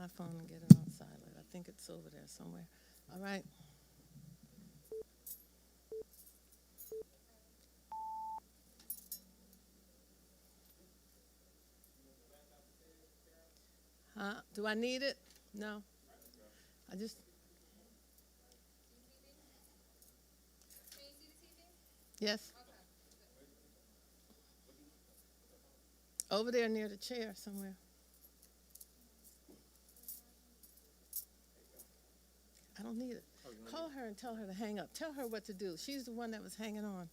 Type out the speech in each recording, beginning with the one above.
my phone and get it on silent. I think it's over there somewhere. All right. Do I need it? No. I just, yes. Over there near the chair somewhere. I don't need it. Call her and tell her to hang up. Tell her what to do. She's the one that was hanging on.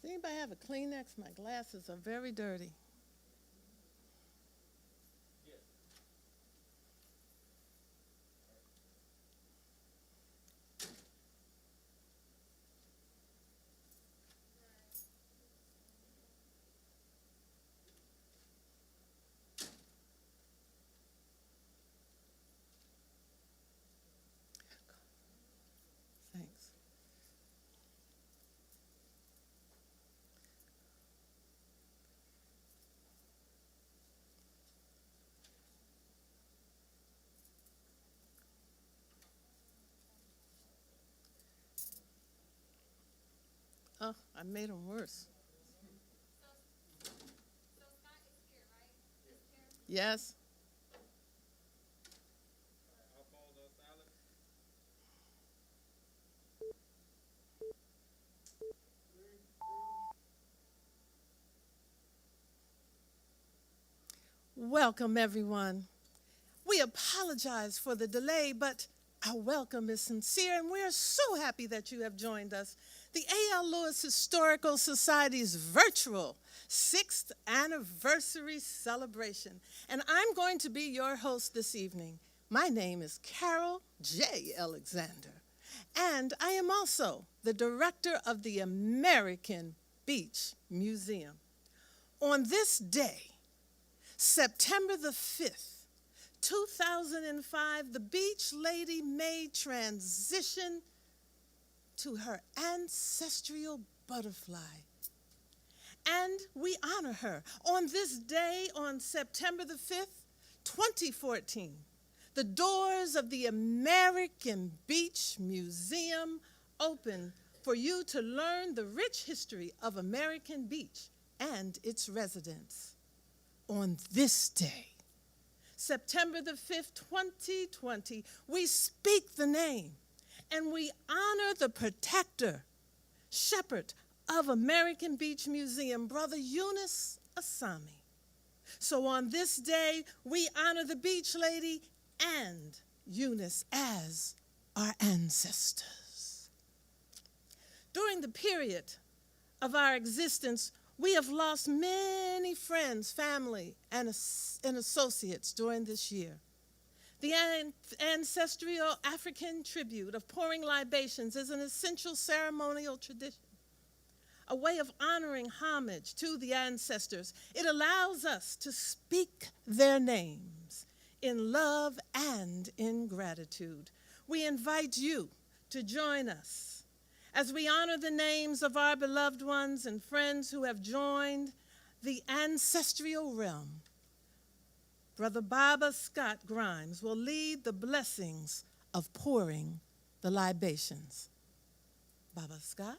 Does anybody have a Kleenex? My glasses are very dirty. Thanks. Oh, I made them worse. Yes. Welcome, everyone. We apologize for the delay, but our welcome is sincere, and we're so happy that you have joined us. The A.L. Lewis Historical Society's virtual 6th anniversary celebration. And I'm going to be your host this evening. My name is Carol J. Alexander, and I am also the director of the American Beach Museum. On this day, September the 5th, 2005, the Beach Lady made transition to her ancestral butterfly. And we honor her. On this day, on September the 5th, 2014, the doors of the American Beach Museum open for you to learn the rich history of American Beach and its residents. On this day, September the 5th, 2020, we speak the name and we honor the protector, shepherd of American Beach Museum, Brother Eunice Asami. So on this day, we honor the Beach Lady and Eunice as our ancestors. During the period of our existence, we have lost many friends, family, and associates during this year. The ancestral African tribute of pouring libations is an essential ceremonial tradition, a way of honoring homage to the ancestors. It allows us to speak their names in love and in gratitude. We invite you to join us as we honor the names of our beloved ones and friends who have joined the ancestral realm. Brother Baba Scott Grimes will lead the blessings of pouring the libations. Baba Scott.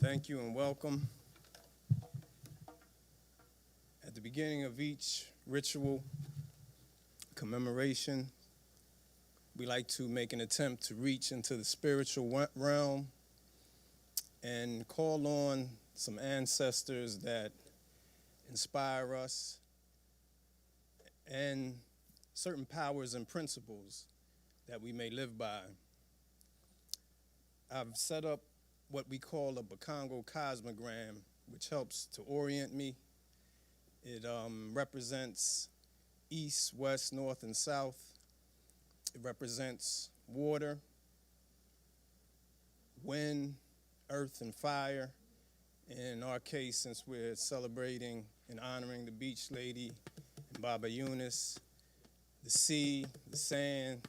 Thank you and welcome. At the beginning of each ritual commemoration, we like to make an attempt to reach into the spiritual realm and call on some ancestors that inspire us and certain powers and principles that we may live by. I've set up what we call a Bakongo cosmogram, which helps to orient me. It represents east, west, north, and south. It represents water, wind, earth, and fire. In our case, since we're celebrating and honoring the beach lady and Baba Eunice, the sea, the sand,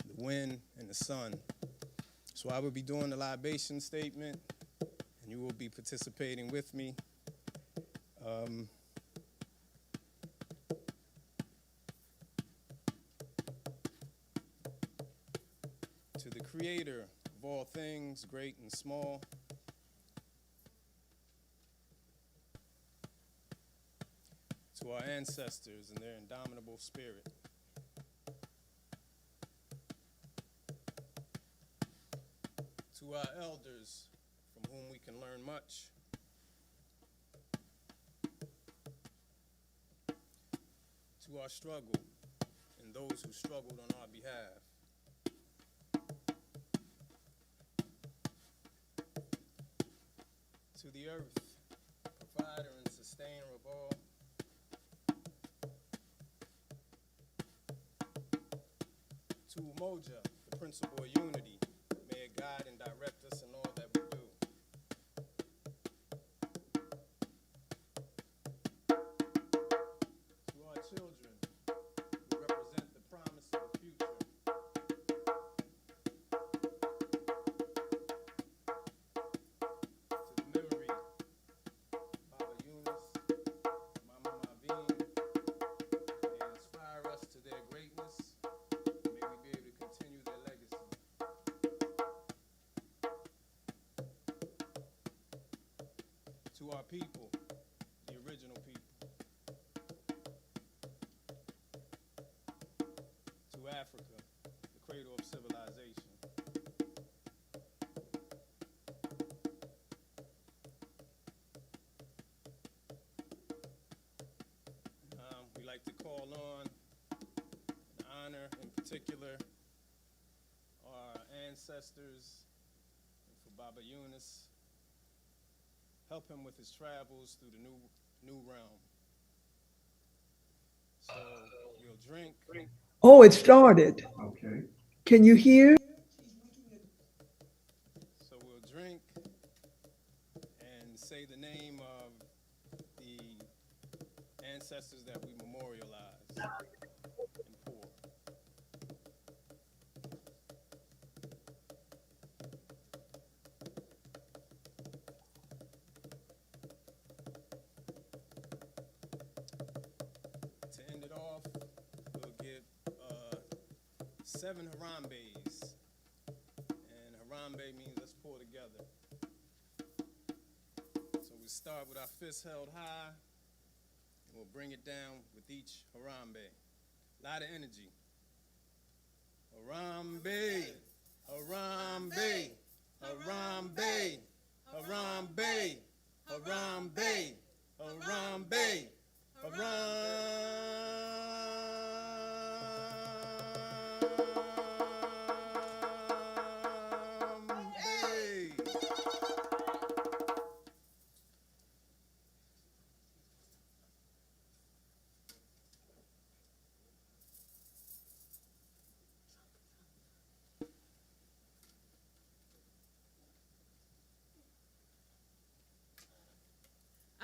the wind, and the sun. So I will be doing the libation statement, and you will be participating with me. To the creator of all things, great and small, to our ancestors and their indomitable spirit, to our elders from whom we can learn much, to our struggle and those who struggled on our behalf, to the earth, provider and sustainer of all, to Umoja, the principle of unity, may it guide and direct us in all that we do. To our children, who represent the promise of the future, to the memory of Baba Eunice, Mama Maveen, may inspire us to their greatness. May we be able to continue their legacy. To our people, the original people. To Africa, the cradle of civilization. We like to call on and honor, in particular, our ancestors, and for Baba Eunice, help him with his travels through the new realm. So we'll drink. Oh, it started. Okay. Can you hear? So we'll drink and say the name of the ancestors that we memorialize and pour. To end it off, we'll get 7 Harambes. And Harambe means let's pour together. So we start with our fists held high, and we'll bring it down with each Harambe. A lot of energy. Harambe, Harambe, Harambe, Harambe, Harambe, Harambe, Harambe.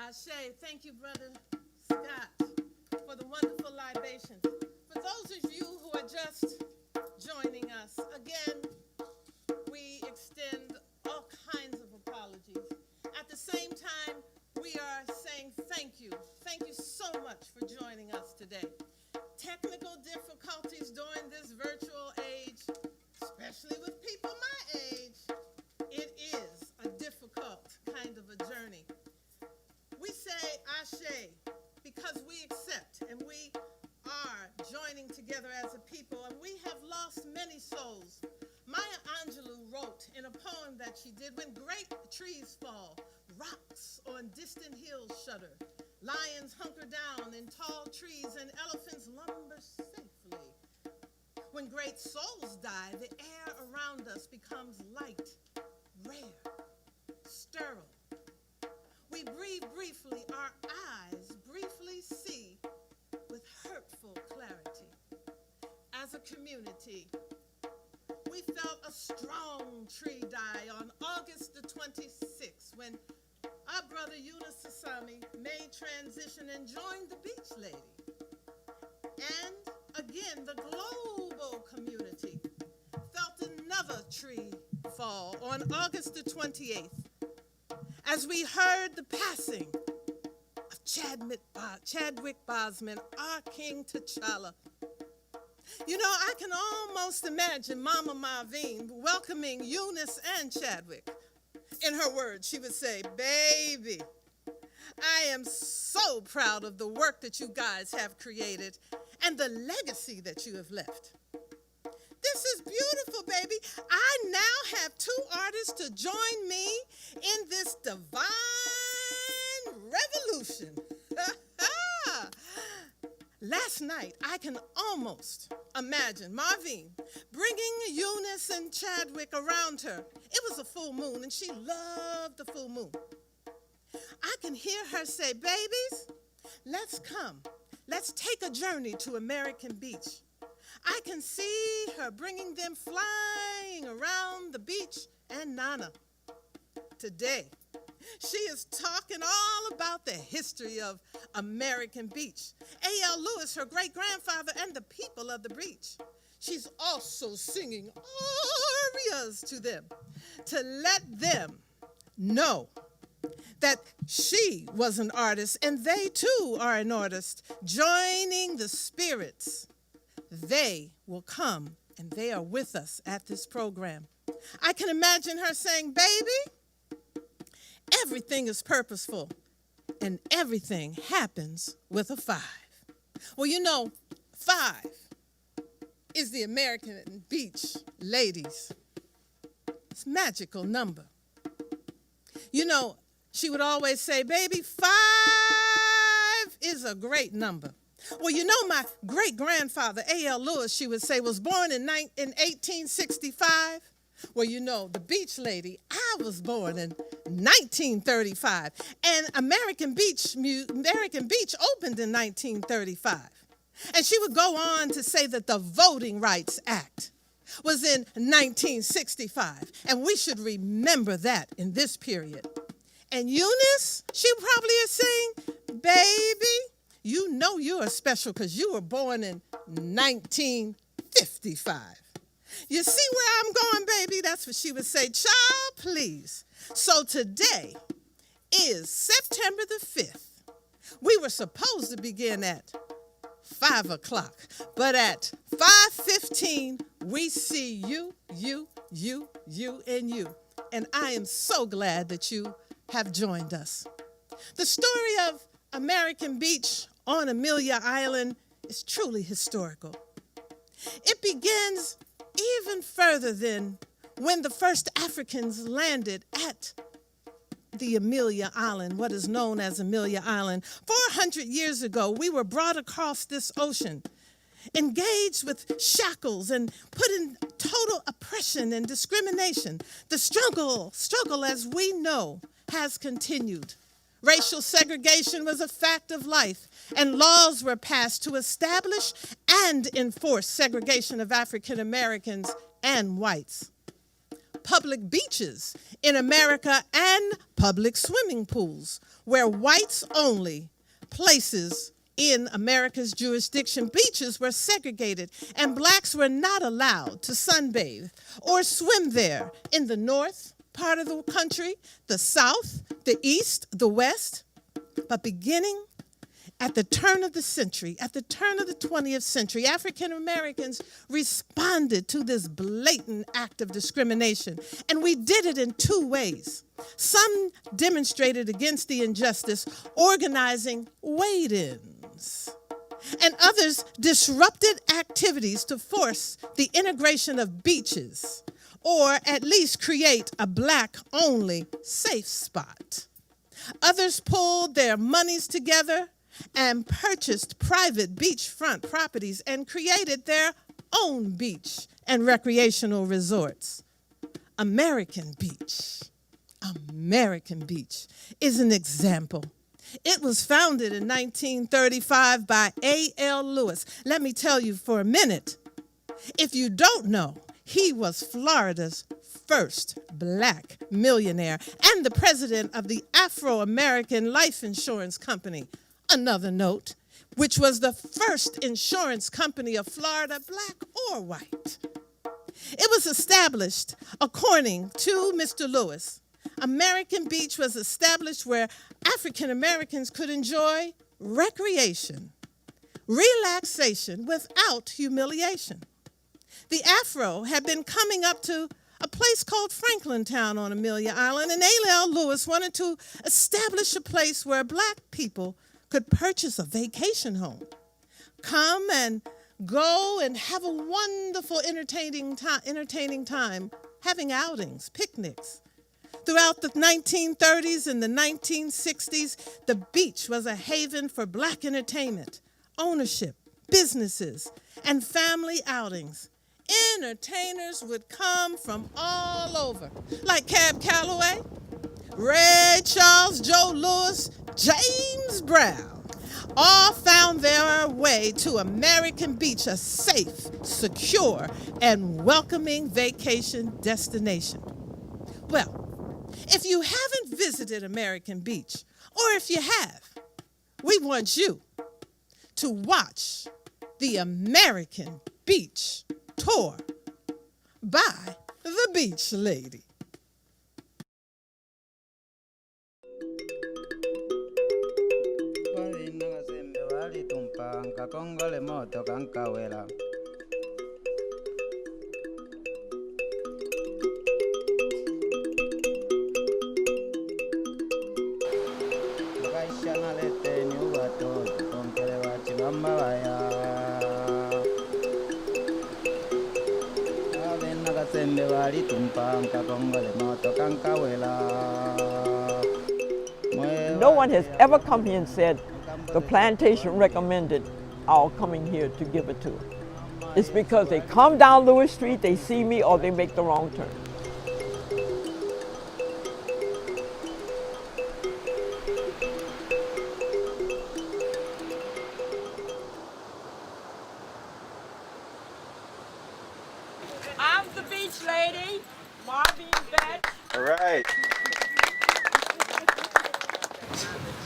Ashe, thank you, Brother Scott, for the wonderful libations. For those of you who are just joining us, again, we extend all kinds of apologies. At the same time, we are saying thank you. Thank you so much for joining us today. Technical difficulties during this virtual age, especially with people my age, it is a difficult kind of Ashe, because we accept and we are joining together as a people, and we have lost many souls. Maya Angelou wrote in a poem that she did, when great trees fall, rocks on distant hills shudder, lions hunker down in tall trees, and elephants lumber safely. When great souls die, the air around us becomes light, rare, sterile. We breathe briefly, our eyes briefly see with hurtful clarity. As a community, we felt a strong tree die on August the 26th when our brother Eunice Sasami made transition and joined the Beach Lady. And again, the global community felt another tree fall on August the 28th as we heard the passing of Chadwick Boseman, our King T'Challa. You know, I can almost imagine Mama Marvine welcoming Eunice and Chadwick. In her words, she would say, "Baby, I am so proud of the work that you guys have created and the legacy that you have left. This is beautiful, baby. I now have two artists to join me in this divine revolution." Last night, I can almost imagine Marvine bringing Eunice and Chadwick around her. It was a full moon, and she loved the full moon. I can hear her say, "Babies, let's come. Let's take a journey to American Beach." I can see her bringing them flying around the beach and Nana. Today, she is talking all about the history of American Beach, A.L. Lewis, her great-grandfather, and the people of the beach. She's also singing arias to them to let them know that she was an artist and they too are an artist, joining the spirits. They will come and they are with us at this program. I can imagine her saying, "Baby, everything is purposeful and everything happens with a 5. Well, you know, 5 is the American Beach ladies. It's a magical number. You know, she would always say, "Baby, 5 is a great number." Well, you know, my great-grandfather, A.L. Lewis, she would say, was born in 1865. Well, you know, the Beach Lady, I was born in 1935. And American Beach opened in 1935. And she would go on to say that the Voting Rights Act was in 1965. And we should remember that in this period. And Eunice, she probably is saying, "Baby, you know you are special because you were born in 1955. You see where I'm going, baby?" That's what she would say. "Child, please." So today is September the 5th. We were supposed to begin at 5 o'clock, but at 5:15, we see you, and you. And I am so glad that you have joined us. The story of American Beach on Amelia Island is truly historical. It begins even further than when the first Africans landed at the Amelia Island, what is known as Amelia Island. 400 years ago, we were brought across this ocean, engaged with shackles and put in total oppression and discrimination. The struggle, as we know, has continued. Racial segregation was a fact of life, and laws were passed to establish and enforce segregation of African Americans and whites. Public beaches in America and public swimming pools were whites only places in America's jurisdiction. Beaches were segregated, and blacks were not allowed to sunbathe or swim there in the north part of the country, the south, the east, the west. But beginning At the turn of the century, at the turn of the 20th century, African Americans responded to this blatant act of discrimination, and we did it in two ways. Some demonstrated against the injustice, organizing wait-ins, and others disrupted activities to force the integration of beaches, or at least create a Black-only safe spot. Others pulled their monies together and purchased private beachfront properties and created their own beach and recreational resorts. American Beach is an example. It was founded in 1935 by A.L. Lewis. Let me tell you for a minute, if you don't know, he was Florida's first Black millionaire and the president of the Afro-American Life Insurance Company. Another note, which was the first insurance company of Florida, Black or white. It was established, according to Mr. Lewis, American Beach was established where African Americans could enjoy recreation, relaxation without humiliation. The Afro had been coming up to a place called Franklintown on Amelia Island, and A.L. Lewis wanted to establish a place where Black people could purchase a vacation home, come and go and have a wonderful entertaining time, having outings, picnics. Throughout the 1930s and the 1960s, the beach was a haven for Black entertainment, ownership, businesses, and family outings. Entertainers would come from all over, like Cab Calloway, Ray Charles, Joe Louis, James Brown, all found their way to American Beach, a safe, secure, and welcoming vacation destination. Well, if you haven't visited American Beach, or if you have, we want you to watch the American Beach Tour by the Beach Lady. No one has ever come here and said the plantation recommended our coming here to give it to them. It's because they come down Lewis Street, they see me, or they make the wrong turn. I'm the Beach Lady, Marvin Betts. All right.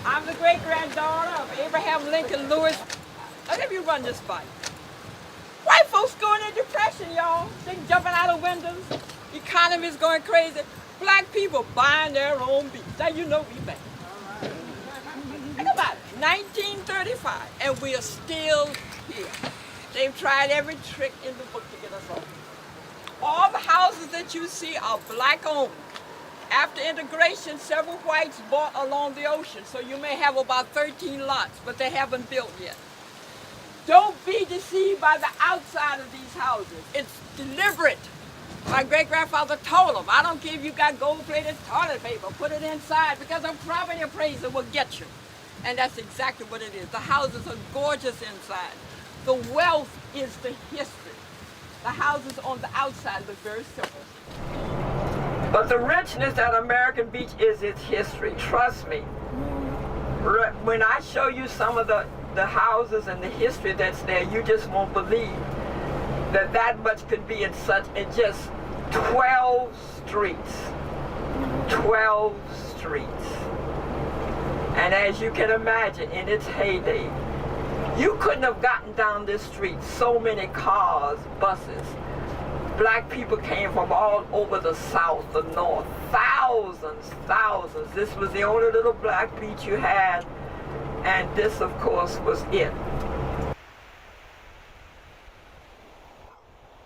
I'm the great-granddaughter of Abraham Lincoln Lewis. Let me run this by you. White folks going into depression, y'all. They jumping out of windows. Economy's going crazy. Black people buying their own beach. Now you know we bad. Think about it. 1935, and we are still here. They've tried every trick in the book to get us off. All the houses that you see are Black-owned. After integration, several whites bought along the ocean, so you may have about 13 lots, but they haven't built yet. Don't be deceived by the outside of these houses. It's deliberate. My great-grandfather told them, I don't care if you got gold-plated toilet paper, put it inside, because a property appraiser will get you. And that's exactly what it is. The houses are gorgeous inside. The wealth is the history. The houses on the outside look very simple. But the richness at American Beach is its history. Trust me. When I show you some of the houses and the history that's there, you just won't believe that much could be in just 12 streets. 12 streets. And as you can imagine, in its heyday, you couldn't have gotten down this street, so many cars, buses. Black people came from all over the South, the North, thousands. This was the only little Black beach you had And this, of course, was it.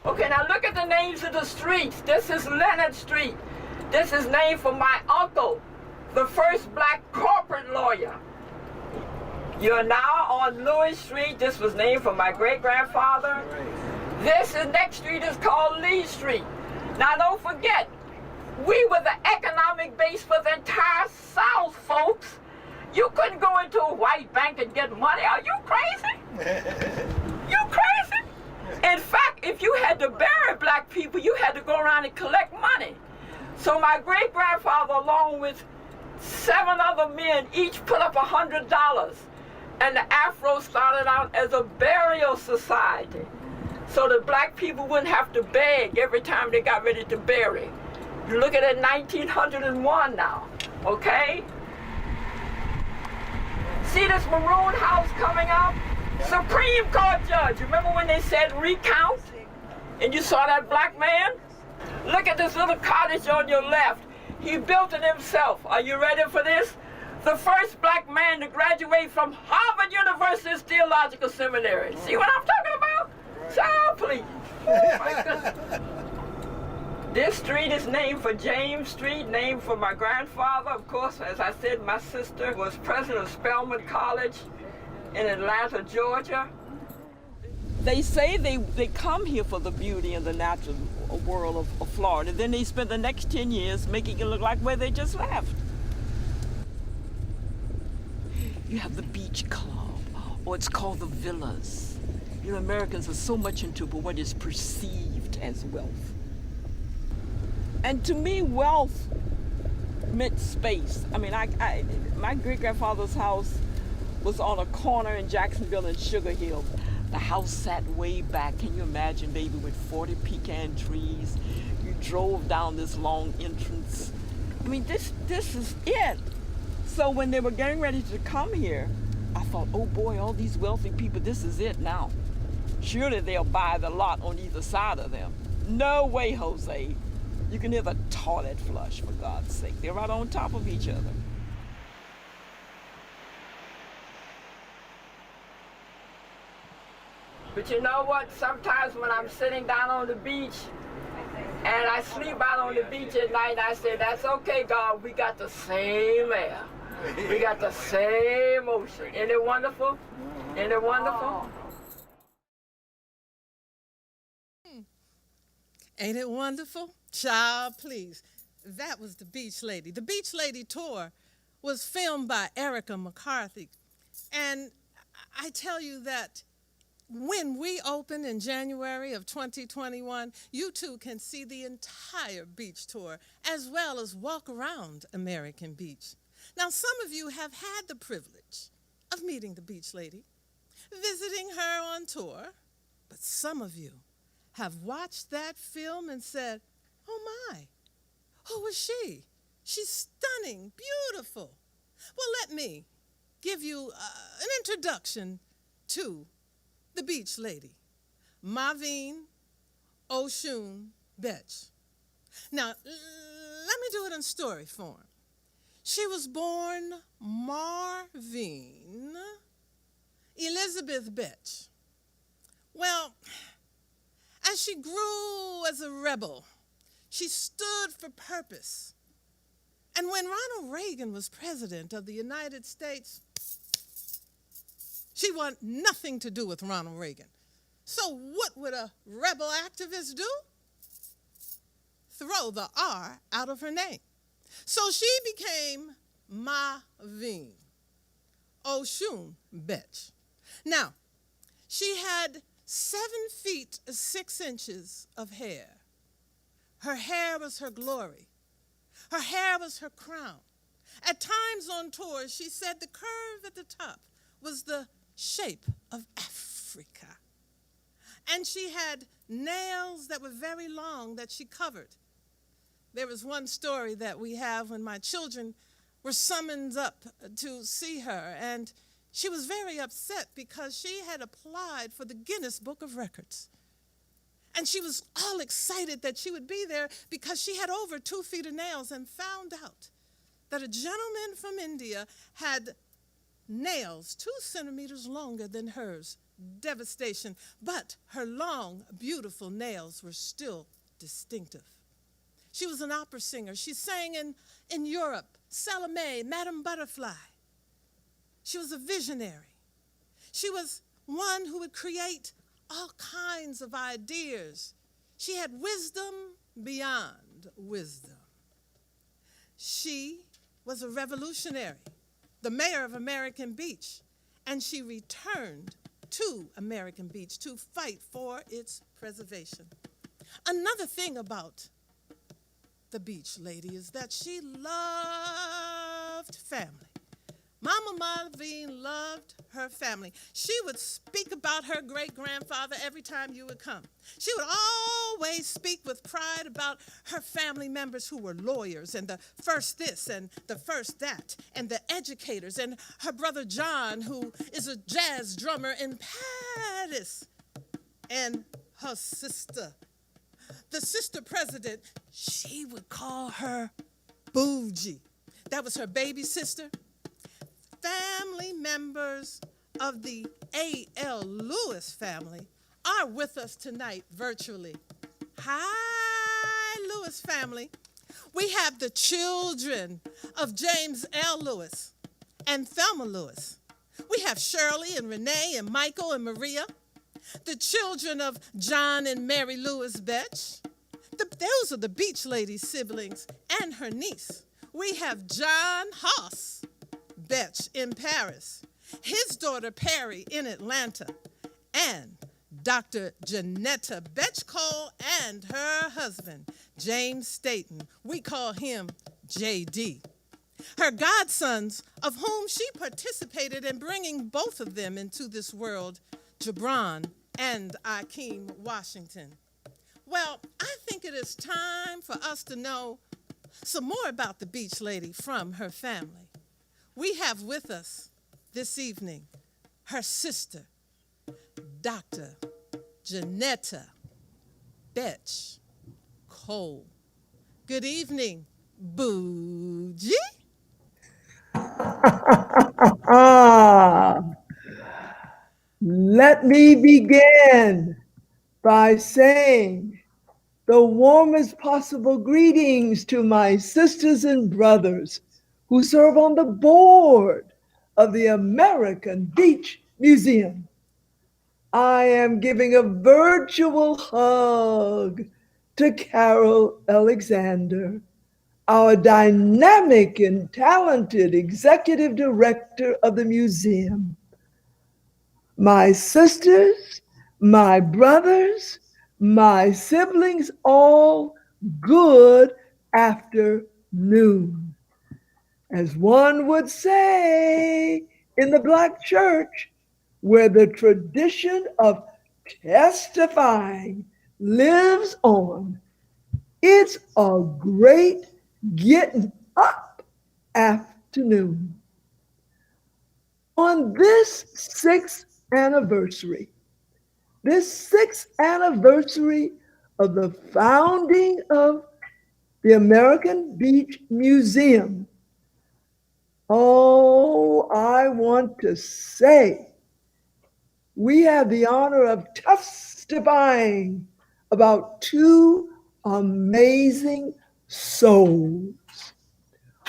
Okay, now look at the names of the streets. This is Leonard Street. This is named for my uncle, the first black corporate lawyer. You're now on Lewis Street. This was named for my great-grandfather. This next street is called Lee Street. Now don't forget, we were the economic base for the entire South, folks. You couldn't go into a white bank and get money. Are you crazy? You crazy? In fact, if you had to bury black people, you had to go around and collect money. So my great-grandfather, along with 7 other men, each put up $100. And the Afro started out as a burial society, so that black people wouldn't have to beg every time they got ready to bury. You look at it, 1901 now, okay? See this maroon house coming up? Supreme Court judge. Remember when they said recount? And you saw that black man? Look at this little cottage on your left. He built it himself. Are you ready for this? The first black man to graduate from Harvard University's Theological Seminary. See what I'm talking about? Child, please. Oh my goodness. This street is named for James Street, named for my grandfather. Of course, as I said, my sister was president of Spelman College in Atlanta, Georgia. They say they come here for the beauty and the natural world of Florida. Then they spend the next 10 years making it look like where they just left. You have the beach club, or it's called the villas. You know, Americans are so much into what is perceived as wealth. And to me, wealth meant space. I mean, my great-grandfather's house was on a corner in Jacksonville and Sugar Hill. The house sat way back. Can you imagine, baby, with 40 pecan trees? You drove down this long entrance. I mean, this is it. So when they were getting ready to come here, I thought, oh boy, all these wealthy people, this is it now. Surely they'll buy the lot on either side of them. No way, Jose. You can hear the toilet flush, for God's sake. They're right on top of each other. But you know what? Sometimes when I'm sitting down on the beach and I sleep out on the beach at night, I say, that's okay, God, we got the same air. We got the same ocean. Isn't it wonderful? Isn't it wonderful? Ain't it wonderful? Child, please. That was the Beach Lady. The Beach Lady tour was filmed by Erica McCarthy. And I tell you that when we open in January of 2021, you too can see the entire beach tour as well as walk around American Beach. Now, some of you have had the privilege of meeting the Beach Lady, visiting her on tour, but some of you have watched that film and said, oh my, who is she? She's stunning, beautiful. Well, let me give you an introduction to the Beach Lady, Maveen Oshun Betch. Now, let me do it in story form. She was born Marveen Elizabeth Betch. Well, as she grew as a rebel, she stood for purpose. And when Ronald Reagan was president of the United States, she wanted nothing to do with Ronald Reagan. So what would a rebel activist do? Throw the R out of her name. So she became Maveen Oshun Betch. Now, she had 7 feet 6 inches of hair. Her hair was her glory. Her hair was her crown. At times on tour, she said the curve at the top was the shape of Africa. And she had nails that were very long that she covered. There was one story that we have when my children were summoned up to see her, and she was very upset because she had applied for the Guinness Book of Records. And she was all excited that she would be there because she had over 2 feet of nails, and found out that a gentleman from India had nails 2 centimeters longer than hers. Devastation. But her long, beautiful nails were still distinctive. She was an opera singer. She sang in Europe, Salome, Madame Butterfly. She was a visionary. She was one who would create all kinds of ideas. She had wisdom beyond wisdom. She was a revolutionary, the mayor of American Beach, and she returned to American Beach to fight for its preservation. Another thing about the beach lady is that she loved family. Mama Malvine loved her family. She would speak about her great-grandfather every time you would come. She would always speak with pride about her family members who were lawyers, and the first this and the first that, and the educators, and her brother John, who is a jazz drummer in Paris, and her sister. The sister president, she would call her Bougie. That was her baby sister. Family members of the A.L. Lewis family are with us tonight virtually. Hi, Lewis family. We have the children of James L. Lewis and Thelma Lewis. We have Shirley and Renee and Michael and Maria. The children of John and Mary Lewis Betch. Those are the beach lady's siblings and her niece. We have John Haas Betch in Paris, his daughter Perry in Atlanta, and Dr. Janetta Betch Cole and her husband, James Staten. We call him JD. Her godsons, of whom she participated in bringing both of them into this world, Jabron and Akeem Washington. Well, I think it is time for us to know some more about the beach lady from her family. We have with us this evening her sister, Dr. Janetta Betch Cole. Good evening, Bougie. Let me begin by saying the warmest possible greetings to my sisters and brothers who serve on the board of the American Beach Museum. I am giving a virtual hug to Carol Alexander, our dynamic and talented executive director of the museum. My sisters, my brothers, my siblings, all good afternoon. As one would say in the Black church, where the tradition of testifying lives on, it's a great getting up afternoon. On this sixth anniversary of the founding of the American Beach Museum, I want to say we have the honor of testifying about two amazing souls.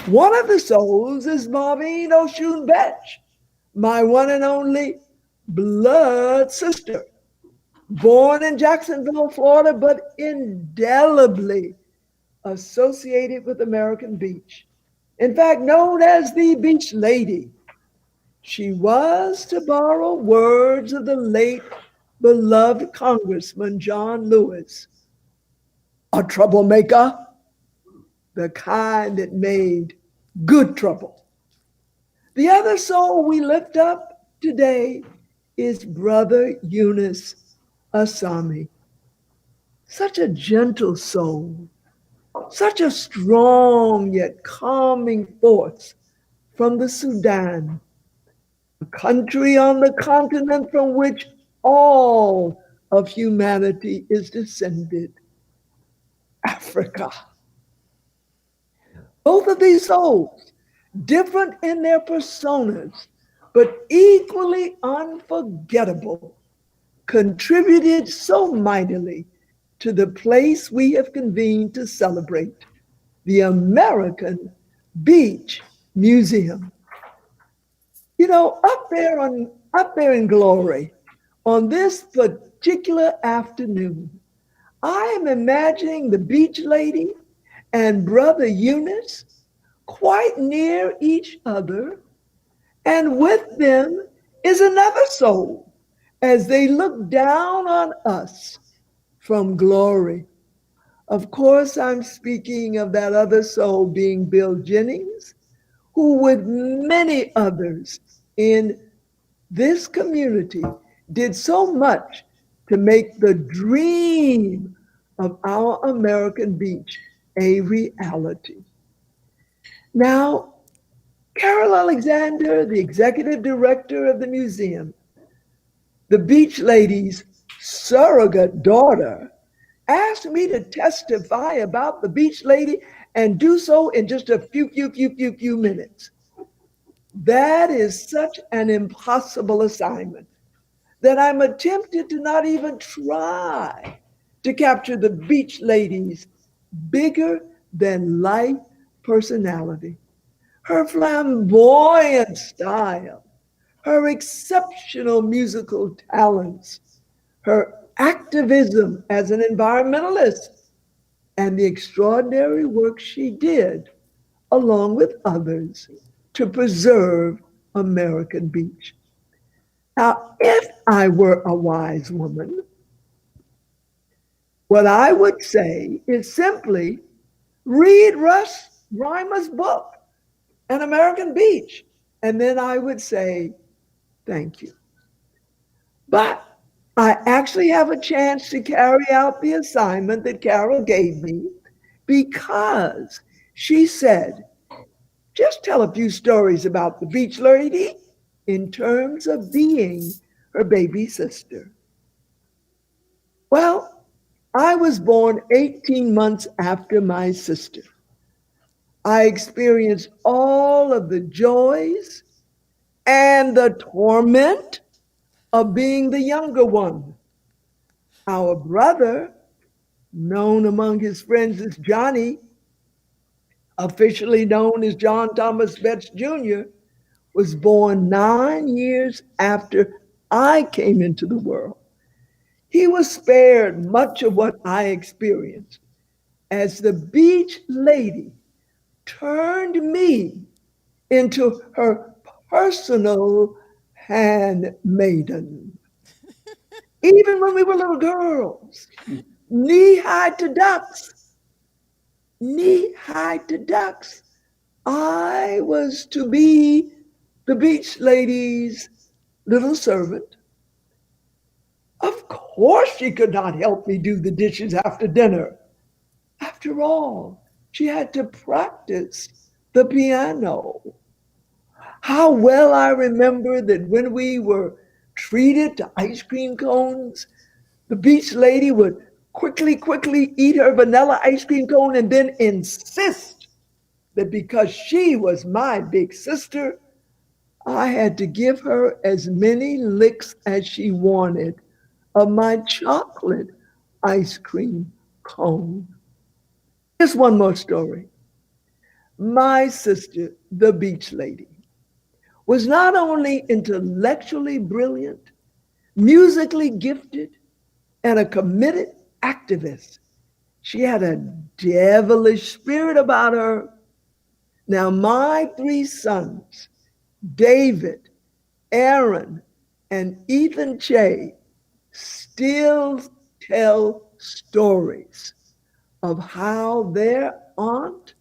One of the souls is Maureen Oshun Betch, my one and only blood sister, born in Jacksonville, Florida, but indelibly associated with American Beach. In fact, known as the Beach Lady. She was, to borrow words of the late beloved Congressman John Lewis, a troublemaker, the kind that made good trouble. The other soul we lift up today is Brother Eunice Asami. Such a gentle soul, such a strong yet calming force from the Sudan, a country on the continent from which all of humanity is descended, Africa. Both of these souls, different in their personas, but equally unforgettable, contributed so mightily to the place we have convened to celebrate, the American Beach Museum. You know, up there in glory, on this particular afternoon, I am imagining the beach lady and Brother Eunice quite near each other, and with them is another soul as they look down on us from glory. Of course, I'm speaking of that other soul being Bill Jennings, who, with many others in this community, did so much to make the dream of our American beach a reality. Now, Carol Alexander, the executive director of the museum, the beach lady's surrogate daughter, asked me to testify about the beach lady and do so in just a few minutes. That is such an impossible assignment that I'm tempted to not even try to capture the beach lady's bigger than life personality, her flamboyant style, her exceptional musical talents, her activism as an environmentalist, and the extraordinary work she did, along with others, to preserve American Beach. Now, if I were a wise woman, what I would say is simply read Russ Reimer's book, An American Beach, and then I would say, thank you. But I actually have a chance to carry out the assignment that Carol gave me because she said, just tell a few stories about the beach lady in terms of being her baby sister. Well, I was born 18 months after my sister. I experienced all of the joys and the torment of being the younger one. Our brother, known among his friends as Johnny, officially known as John Thomas Betts Jr., was born 9 years after I came into the world. He was spared much of what I experienced as the beach lady turned me into her personal handmaiden. Even when we were little girls, knee-high to ducks, I was to be the beach lady's little servant. Of course, she could not help me do the dishes after dinner. After all, she had to practice the piano. How well I remember that when we were treated to ice cream cones, the beach lady would quickly eat her vanilla ice cream cone and then insist that because she was my big sister, I had to give her as many licks as she wanted of my chocolate ice cream cone. Here's one more story. My sister, the beach lady, was not only intellectually brilliant, musically gifted, and a committed activist. She had a devilish spirit about her. Now, my 3 sons, David, Aaron, and Ethan Che, still tell stories of how their aunt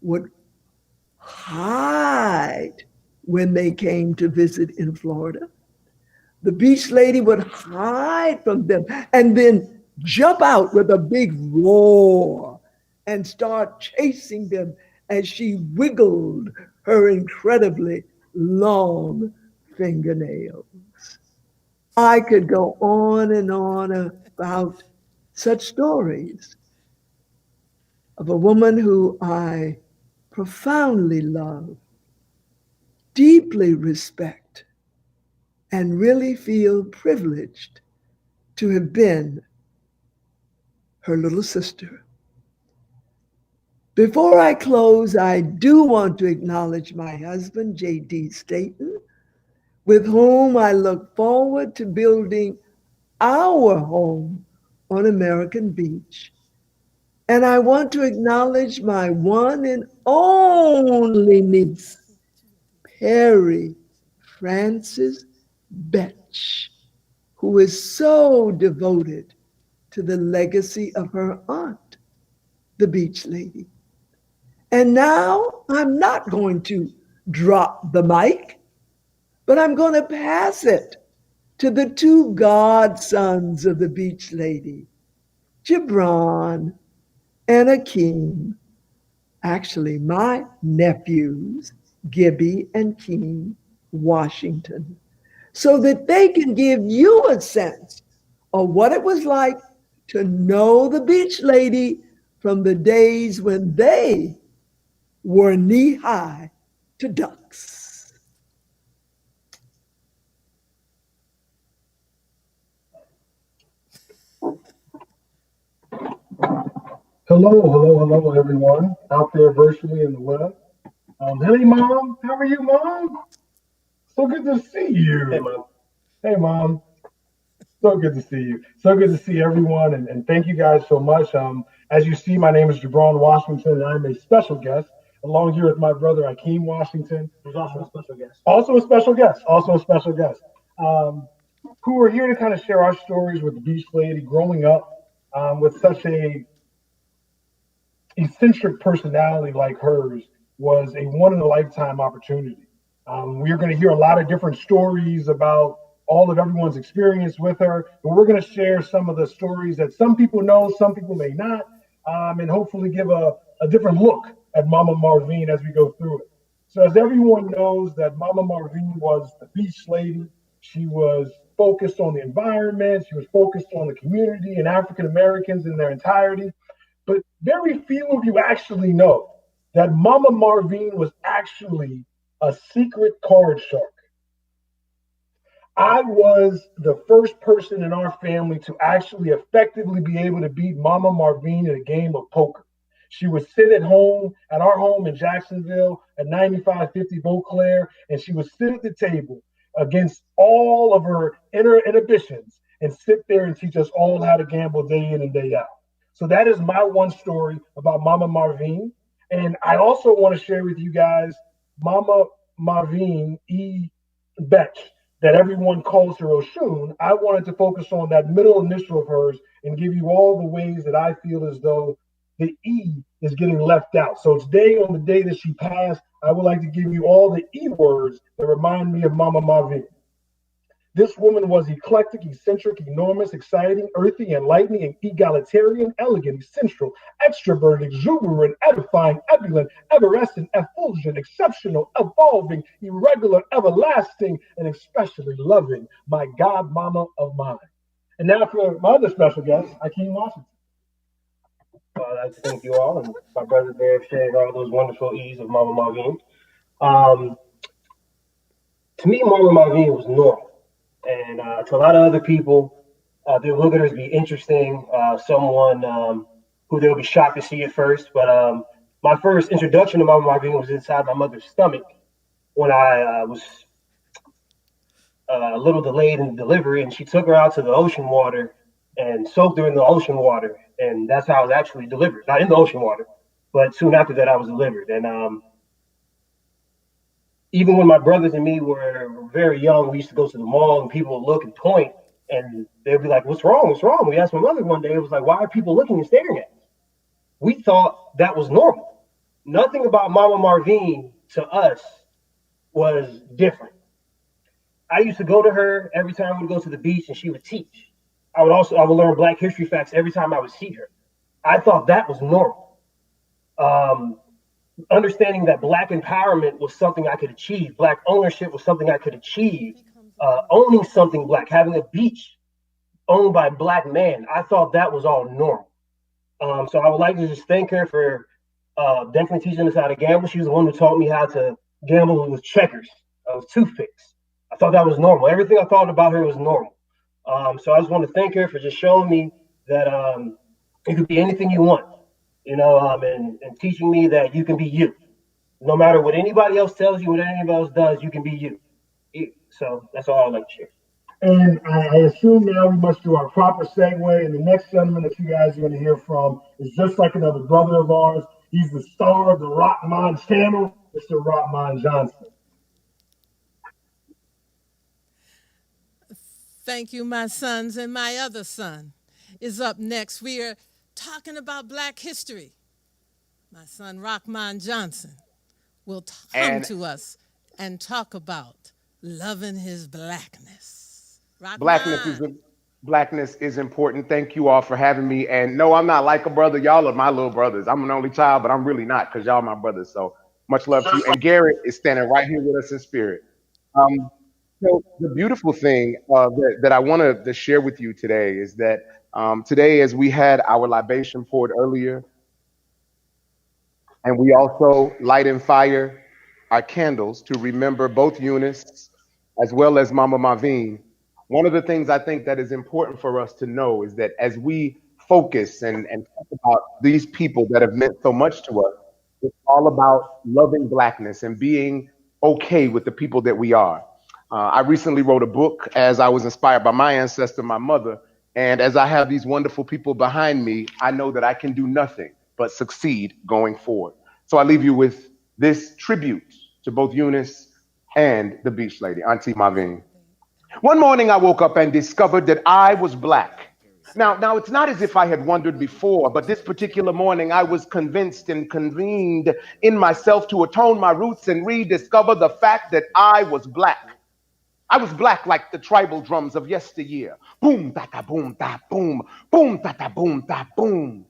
would hide when they came to visit in Florida. The beach lady would hide from them and then jump out with a big roar and start chasing them as she wiggled her incredibly long fingernails. I could go on and on about such stories of a woman who I profoundly love, deeply respect and really feel privileged to have been her little sister. Before I close, I do want to acknowledge my husband, J.D. Staten, with whom I look forward to building our home on American Beach. And I want to acknowledge my one and only niece, Perry Frances Betch, who is so devoted to the legacy of her aunt, the beach lady. And now I'm not going to drop the mic, but I'm going to pass it to the two godsons of the beach lady, Gibran and Akeem. Actually, my nephews, Gibby and Keem Washington, so that they can give you a sense of what it was like to know the beach lady from the days when they were knee high to ducks. Hello, everyone out there virtually in the web. Hey, Mom. How are you, Mom? So good to see you. Hey, Mom. Hey, Mom. So good to see you. So good to see everyone, and thank you guys so much. As you see, my name is Jabron Washington, and I'm a special guest, along here with my brother, Akeem Washington. Who's also a special guest. Also a special guest. Also a special guest. Who are here to kind of share our stories with the Beach Lady growing up with such a eccentric personality like hers was a one in a lifetime opportunity. We're going to hear a lot of different stories about all of everyone's experience with her, but we're going to share some of the stories that some people know, some people may not, and hopefully give a different look at Mama Marvine as we go through it. So as everyone knows that Mama Marvine was the beach lady, she was focused on the environment, she was focused on the community and African Americans in their entirety. But very few of you actually know that Mama Marvine was actually a secret card shark. I was the first person in our family to actually effectively be able to beat Mama Marvine in a game of poker. She would sit at home, at our home in Jacksonville at 9550 Beauclair, and she would sit at the table against all of her inner inhibitions and sit there and teach us all how to gamble day in and day out. So that is my one story about Mama Marvine. And I also want to share with you guys Mama Marvine E. Betch, that everyone calls her Oshun. I wanted to focus on that middle initial of hers and give you all the ways that I feel as though the E is getting left out. So today, on the day that she passed, I would like to give you all the E words that remind me of Mama Marvine. This woman was eclectic, eccentric, enormous, exciting, earthy, enlightening, and egalitarian, elegant, essential, extrovert, exuberant, edifying, ebullient, evanescent, effulgent, exceptional, evolving, irregular, everlasting, and especially loving, my godmama of mine. And now for my other special guest, Akeem Washington. I'd like to thank you all and my brother there sharing all those wonderful E's of Mama Marvine. To me, Mama Marvine was normal. And to a lot of other people, they look at her as be interesting, someone who they'll be shocked to see at first. But my first introduction to Mama Marvine was inside my mother's stomach when I was a little delayed in delivery, and she took her out to the ocean water and soaked her in the ocean water. And that's how I was actually delivered. Not in the ocean water, but soon after that, I was delivered. And even when my brothers and me were very young, we used to go to the mall and people would look and point and they'd be like, what's wrong? What's wrong? We asked my mother one day, it was like, why are people looking and staring at us? We thought that was normal. Nothing about Mama Marvine to us was different. I used to go to her every time we would go to the beach and she would teach. I would learn Black history facts every time I would see her. I thought that was normal. Understanding that Black empowerment was something I could achieve. Black ownership was something I could achieve. Owning something Black, having a beach owned by a Black man, I thought that was all normal. So I would like to just thank her for definitely teaching us how to gamble. She was the one who taught me how to gamble with checkers. of toothpicks. I thought that was normal. Everything I thought about her was normal. So I just want to thank her for just showing me that you can be anything you want, and teaching me that you can be you. No matter what anybody else tells you, what anybody else does, you can be you. So that's all I'd like to share. And I assume now we must do our proper segue. And the next gentleman that you guys are going to hear from is just like another brother of ours. He's the star of the Rockman channel, Mr. Rockman Johnson. Thank you, my sons, and my other son is up next. We are talking about Black history. My son, Rockman Johnson, will come to us and talk about loving his blackness. Rockman. Blackness is important. Thank you all for having me. And no, I'm not like a brother. Y'all are my little brothers. I'm an only child, but I'm really not because y'all are my brothers. So much love to you. And Garrett is standing right here with us in spirit. Um, so the beautiful thing that I wanted to share with you today is that today, as we had our libation poured earlier, and we also light and fire our candles to remember both Eunice as well as Mama Marvine. One of the things I think that is important for us to know is that as we focus and talk about these people that have meant so much to us, it's all about loving Blackness and being okay with the people that we are. I recently wrote a book as I was inspired by my ancestor, my mother, and as I have these wonderful people behind me, I know that I can do nothing but succeed going forward. So I leave you with this tribute to both Eunice and the Beach Lady, Auntie Marvine. One morning I woke up and discovered that I was Black. Now it's not as if I had wondered before, but this particular morning I was convinced and convened in myself to atone my roots and rediscover the fact that I was Black. I was Black like the tribal drums of yesteryear. Boom, da da boom, da boom, boom, da da boom, da boom.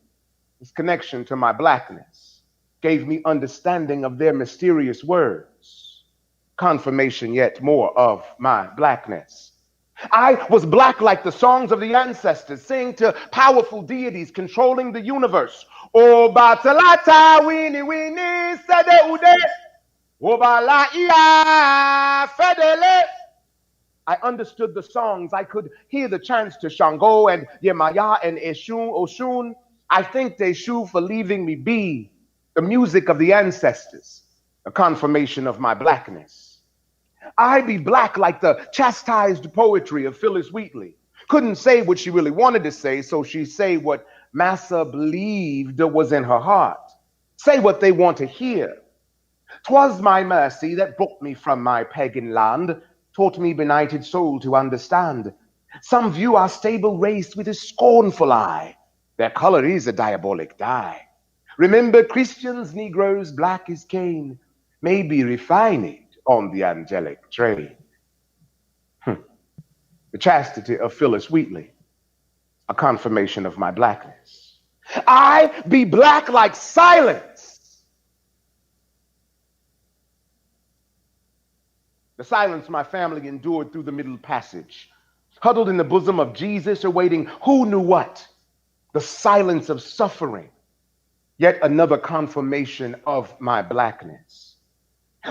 This connection to my Blackness gave me understanding of their mysterious words, confirmation yet more of my Blackness. I was Black like the songs of the ancestors, sing to powerful deities controlling the universe. O batalata wini wini sede ude, o bala iya fedele. I understood the songs. I could hear the chants to Shango and Yemaya and Oshun. I thanked Eshu for leaving me be, the music of the ancestors, a confirmation of my Blackness. I be Black like the chastised poetry of Phyllis Wheatley. Couldn't say what she really wanted to say, so she say what Massa believed was in her heart. Say what they want to hear. 'Twas my mercy that brought me from my pagan land, taught me benighted soul to understand. Some view our stable race with a scornful eye. Their color is a diabolic dye. Remember Christians, Negroes, Black as Cain, may be refined on the angelic train. The chastity of Phyllis Wheatley, a confirmation of my Blackness. I be Black like silence. The silence my family endured through the Middle Passage, huddled in the bosom of Jesus, awaiting who knew what, the silence of suffering, yet another confirmation of my Blackness.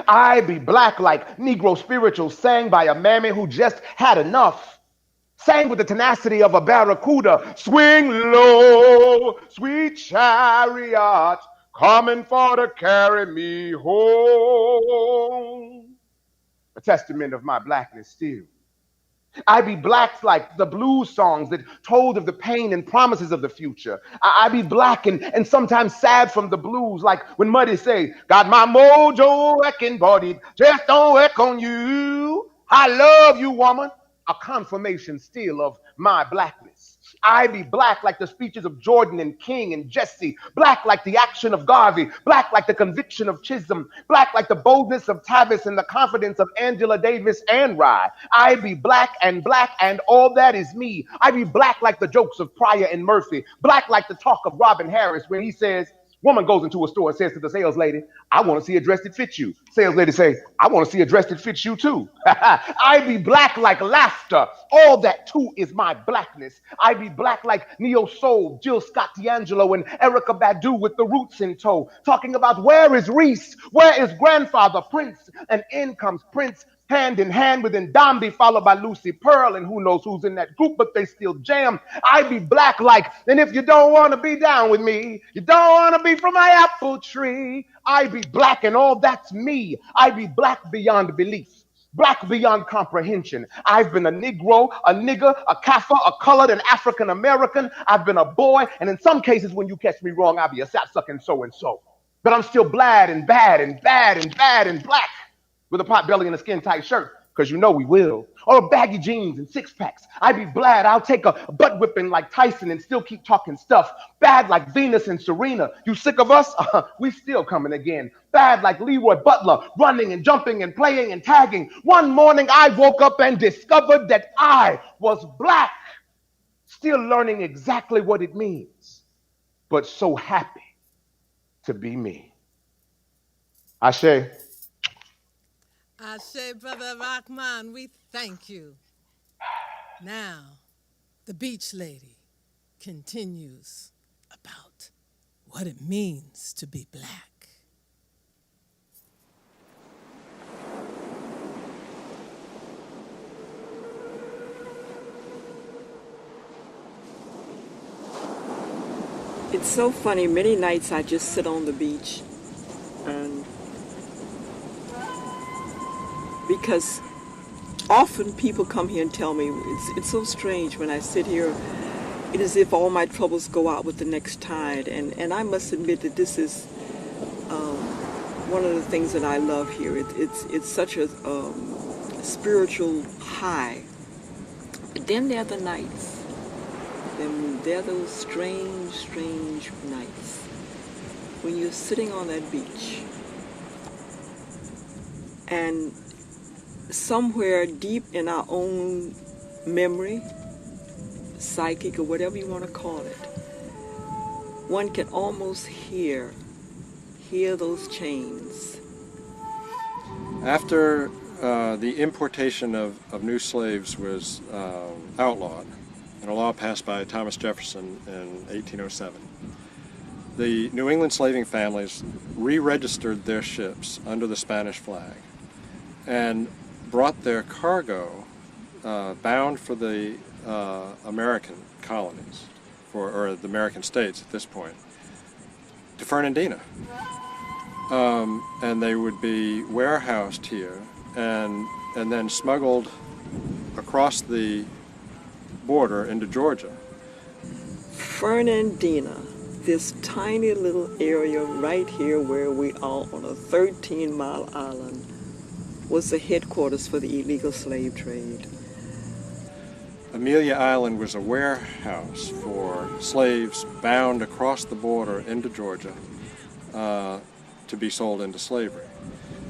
I be Black like Negro spirituals sang by a mammy who just had enough, sang with the tenacity of a barracuda. Swing low, sweet chariot, coming for to carry me home. A testament of my Blackness still. I be Black like the blues songs that told of the pain and promises of the future. I be Black and sometimes sad from the blues, like when Muddy say, got my mojo wrecking body, just don't wreck on you. I love you, woman. A confirmation still of my Blackness. I be Black like the speeches of Jordan and King and Jesse, Black like the action of Garvey, Black like the conviction of Chisholm, Black like the boldness of Tavis and the confidence of Angela Davis and Rye. I be Black and all that is me. I be Black like the jokes of Pryor and Murphy, Black like the talk of Robin Harris when he says, woman goes into a store and says to the sales lady, I want to see a dress that fits you. Sales lady say, I want to see a dress that fits you too. I be Black like laughter. All that too is my Blackness. I be Black like Neo Soul, Jill Scott D'Angelo, and Erykah Badu with the roots in tow, talking about where is Reese, where is grandfather Prince, and in comes Prince hand in hand with Ndombi, followed by Lucy Pearl, and who knows who's in that group, but they still jam. I be black like, and if you don't want to be down with me, you don't want to be from my apple tree. I be black and all that's me. I be black beyond belief. Black beyond comprehension. I've been a Negro, a nigger, a Kaffir, a colored, an African American. I've been a boy, and in some cases, when you catch me wrong, I'll be a sap-sucking so-and-so. But I'm still bad and bad and bad and bad and black with a pot belly and a skin-tight shirt, because you know we will. Or baggy jeans and six-packs. I be glad I'll take a butt whipping like Tyson and still keep talking stuff. Bad like Venus and Serena. You sick of us? We still coming again. Bad like Leroy Butler, running and jumping and playing and tagging. One morning I woke up and discovered that I was black. Still learning exactly what it means, but so happy to be me. Ashe. Ashe, Brother Rahman, we thank you. Now, the Beach Lady continues about what it means to be black. It's so funny, many nights I just sit on the beach and because often people come here and tell me, it's so strange when I sit here, it is as if all my troubles go out with the next tide. And I must admit that this is one of the things that I love here. It's such a spiritual high. But then there are the nights. And there are those strange, strange nights when you're sitting on that beach and somewhere deep in our own memory, psychic or whatever you want to call it, one can almost hear those chains. After the importation of new slaves was outlawed, and a law passed by Thomas Jefferson in 1807, the New England slaving families re-registered their ships under the Spanish flag and brought their cargo bound for the American colonies, or the American states at this point, to Fernandina. And they would be warehoused here and then smuggled across the border into Georgia. Fernandina, this tiny little area right here where we are on a 13-mile island, was the headquarters for the illegal slave trade. Amelia Island was a warehouse for slaves bound across the border into Georgia to be sold into slavery.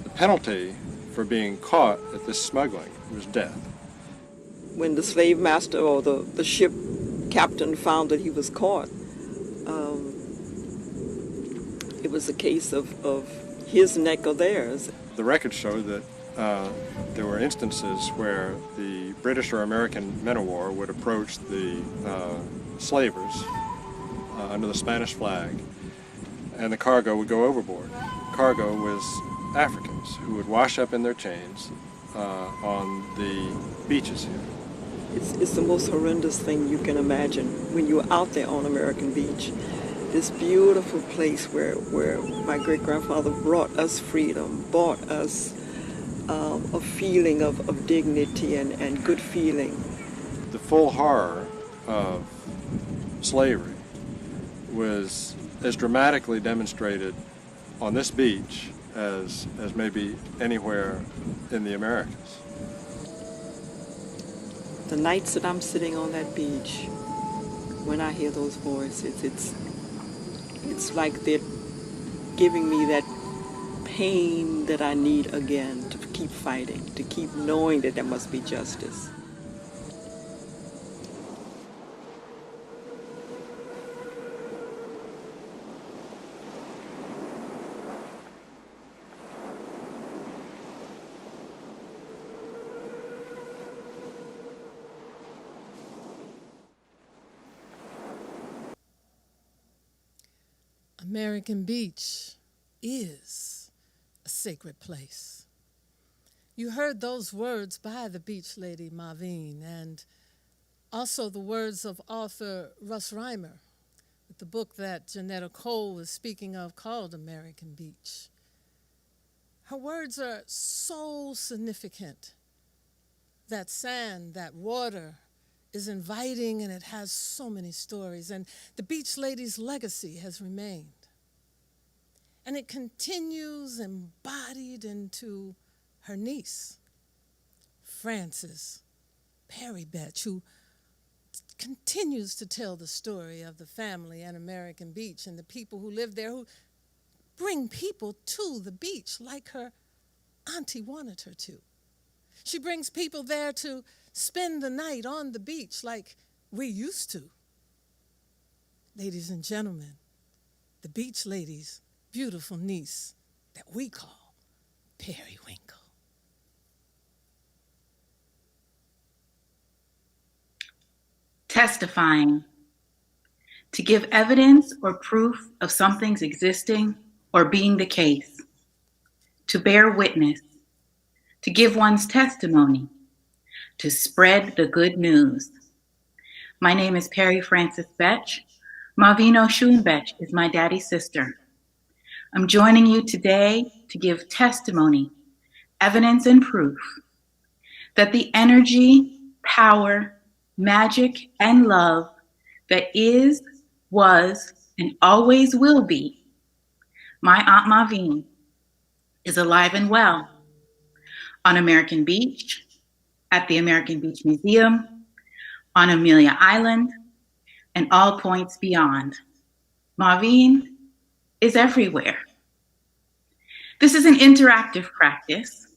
The penalty for being caught at this smuggling was death. When the slave master or the ship captain found that he was caught, it was a case of his neck or theirs. The records show that there were instances where the British or American men of war would approach the slavers under the Spanish flag, and the cargo would go overboard. Cargo was Africans who would wash up in their chains on the beaches here. It's the most horrendous thing you can imagine when you're out there on American Beach. This beautiful place where my great-grandfather brought us freedom, brought us a feeling of dignity and good feeling. The full horror of slavery was as dramatically demonstrated on this beach as maybe anywhere in the Americas. The nights that I'm sitting on that beach, when I hear those voices, it's like they're giving me that pain that I need again to keep fighting, to keep knowing that there must be justice. American Beach is a sacred place. You heard those words by the beach lady Marvine, and also the words of author Russ Reimer with the book that Janetta Cole was speaking of called American Beach. Her words are so significant. That sand, that water is inviting, and it has so many stories. And the beach lady's legacy has remained. And it continues embodied into her niece, Frances Perry Betch, who continues to tell the story of the family and American Beach and the people who live there, who bring people to the beach like her auntie wanted her to. She brings people there to spend the night on the beach like we used to. Ladies and gentlemen, the beach lady's beautiful niece that we call Periwinkle. Testifying, to give evidence or proof of something's existing or being the case, to bear witness, to give one's testimony, to spread the good news. My name is Perry Frances Betch. Malvino Schoenbetch is my daddy's sister. I'm joining you today to give testimony, evidence, and proof that the energy, power, magic, and love that is, was, and always will be my Aunt Marvine is alive and well on American Beach, at the American Beach Museum, on Amelia Island, and all points beyond. Marvine is everywhere. This is an interactive practice.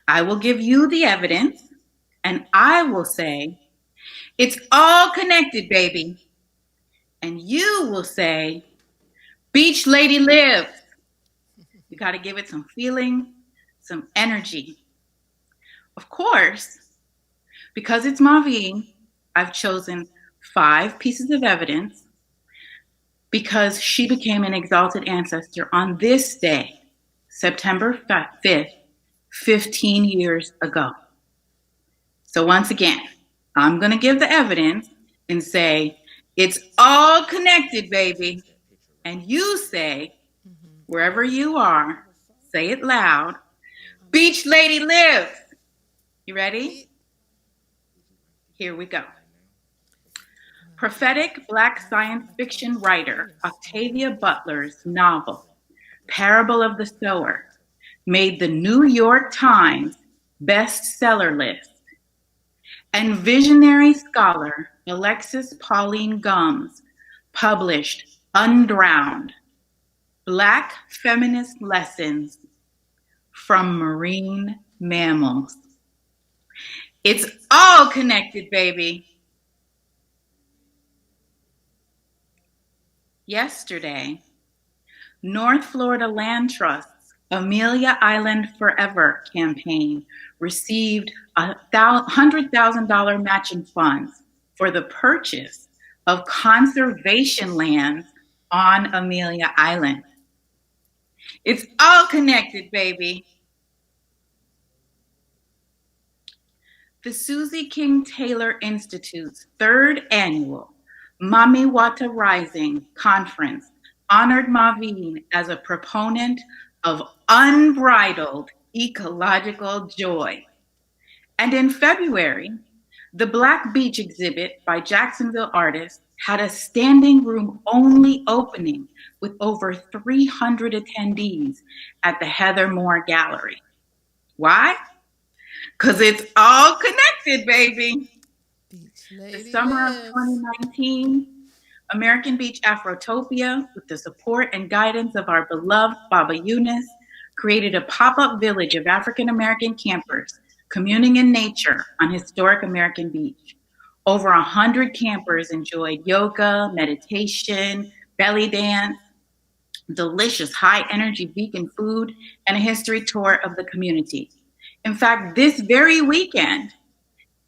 I will give you the evidence, and I will say, it's all connected, baby. And you will say, Beach Lady lives. You got to give it some feeling, some energy. Of course, because it's Marvine, I've chosen 5 pieces of evidence because she became an exalted ancestor on this day, September 5th, 15 years ago. So once again, I'm going to give the evidence and say, it's all connected, baby. And you say, wherever you are, say it loud, Beach Lady lives. You ready? Here we go. Prophetic Black science fiction writer Octavia Butler's novel, Parable of the Sower, made the New York Times bestseller list. And visionary scholar Alexis Pauline Gumbs published Undrowned, Black Feminist Lessons from Marine Mammals. It's all connected, baby. Yesterday, North Florida Land Trust's Amelia Island Forever campaign received $100,000 matching funds for the purchase of conservation lands on Amelia Island. It's all connected, baby. The Susie King Taylor Institute's 3rd annual Mami Wata Rising Conference honored Marvine as a proponent of unbridled ecological joy. And in February, the Black Beach exhibit by Jacksonville artists had a standing room only opening with over 300 attendees at the Heather Moore Gallery. Why? Because it's all connected, baby. The summer of 2019, American Beach Afrotopia, with the support and guidance of our beloved Baba Eunice, created a pop-up village of African-American campers communing in nature on historic American Beach. Over 100 campers enjoyed yoga, meditation, belly dance, delicious high-energy vegan food, and a history tour of the community. In fact, this very weekend,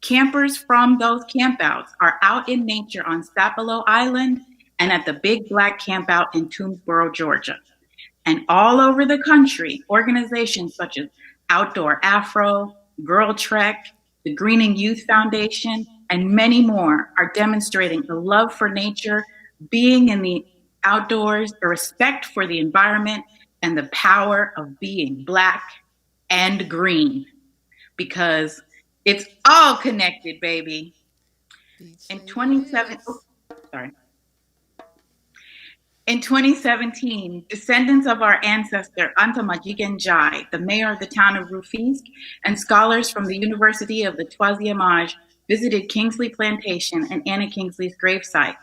campers from those campouts are out in nature on Sapelo Island and at the Big Black Campout in Toomsboro, Georgia. And all over the country, organizations such as Outdoor Afro, Girl Trek, the Greening Youth Foundation, and many more are demonstrating a love for nature, being in the outdoors, a respect for the environment, and the power of being Black and green, because it's all connected, baby. Beach In lady 27, oh, lives. sorry. In 2017, descendants of our ancestor Anta Majigen Jai, the mayor of the town of Rufisque, and scholars from the University of the Troisième visited Kingsley Plantation and Anna Kingsley's gravesite.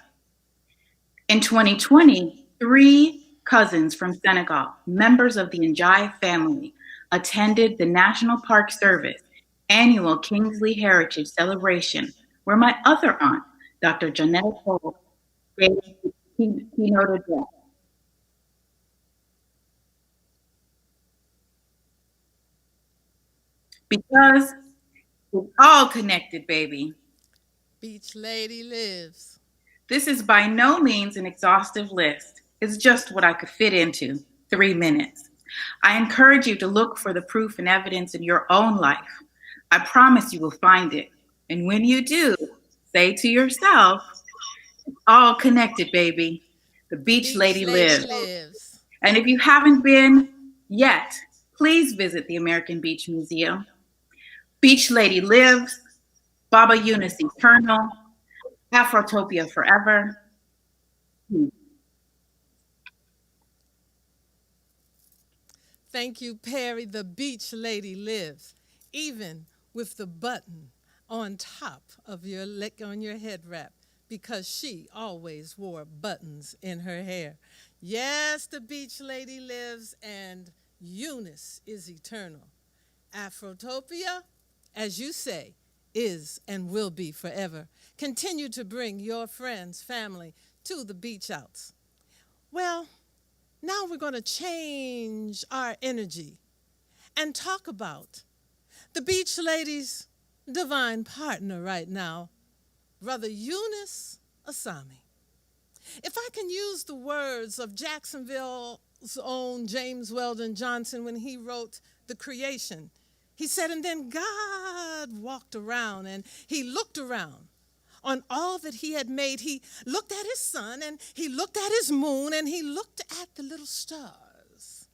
In 2020, 3 cousins from Senegal, members of the Njai family, attended the National Park Service annual Kingsley Heritage Celebration, where my other aunt, Dr. Janetta Cole, gave the keynote address. Because it's all connected, baby. Beach lady lives. This is by no means an exhaustive list. It's just what I could fit into 3 minutes. I encourage you to look for the proof and evidence in your own life. I promise you will find it. And when you do, say to yourself, all connected, baby. The Beach Beach Lady lady lives. lives. And if you haven't been yet, please visit the American Beach Museum. Beach Lady lives, Baba Eunice eternal, Afrotopia forever. Thank you, Perry. The beach lady lives, even with the button on top of your on your head wrap, because she always wore buttons in her hair. Yes, the beach lady lives, and Eunice is eternal. Afrotopia, as you say, is and will be forever. Continue to bring your friends, family to the beach outs. Well, now we're going to change our energy and talk about the beach lady's divine partner right now, Brother Eunice Asami. If I can use the words of Jacksonville's own James Weldon Johnson when he wrote The Creation, he said, and then God walked around and he looked around on all that he had made. He looked at his sun and he looked at his moon and he looked at the little stars.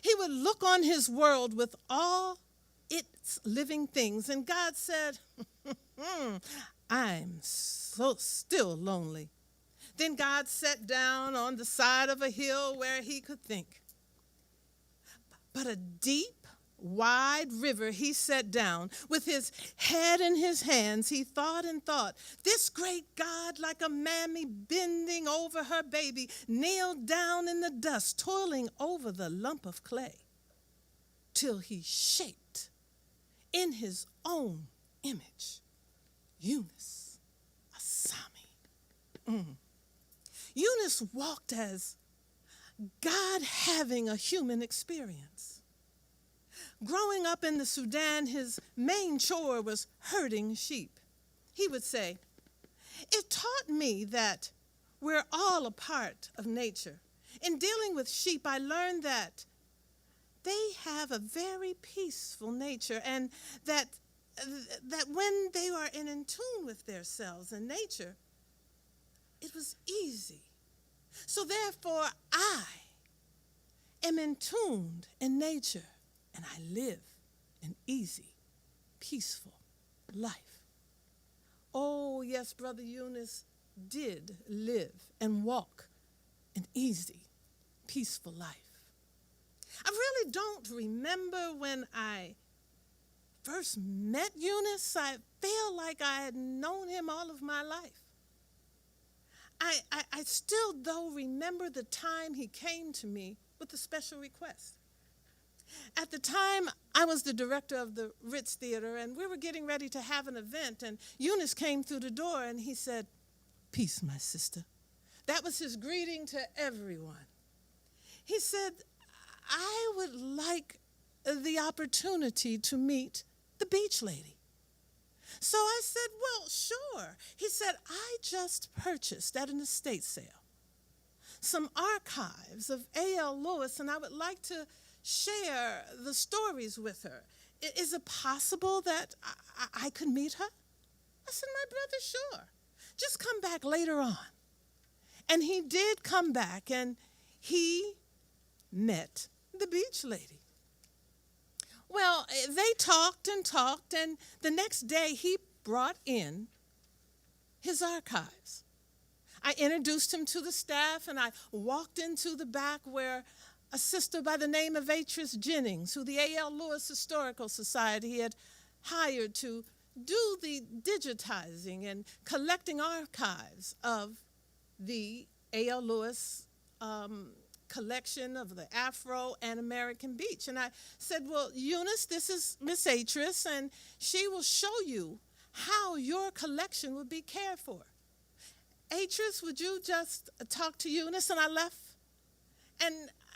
He would look on his world with all its living things, and God said, I'm so still lonely. Then God sat down on the side of a hill where he could think. But a deep, wide river he sat down. With his head in his hands, he thought and thought. This great God, like a mammy bending over her baby, kneeled down in the dust, toiling over the lump of clay, till he shaped in his own image Eunice Asami. Eunice walked as God having a human experience. Growing up in the Sudan, his main chore was herding sheep. He would say, it taught me that we're all a part of nature. In dealing with sheep, I learned that they have a very peaceful nature, and that when they are in tune with themselves and nature, it was easy. So therefore, I am in tune in nature, and I live an easy, peaceful life. Oh, yes, Brother Eunice did live and walk an easy, peaceful life. I really don't remember when I first met Eunice. I feel like I had known him all of my life. I still, though, remember the time he came to me with a special request. At the time, I was the director of the Ritz Theater, and we were getting ready to have an event, and Eunice came through the door, and he said, "Peace, my sister." That was his greeting to everyone. He said, I would like the opportunity to meet the beach lady. So I said, well, sure. He said, I just purchased at an estate sale some archives of A.L. Lewis, and I would like to share the stories with her. Is it possible that I could meet her? I said, my brother, sure. Just come back later on. And he did come back, and he met the beach lady. Well, they talked, and the next day he brought in his archives. I introduced him to the staff, and I walked into the back where a sister by the name of Atris Jennings, who the A.L. Lewis Historical Society had hired to do the digitizing and collecting archives of the A.L. Lewis collection of the Afro and American beach. And I said, well, Eunice, this is Miss Atris, and she will show you how your collection would be cared for. Atris, would you just talk to Eunice? And I left. And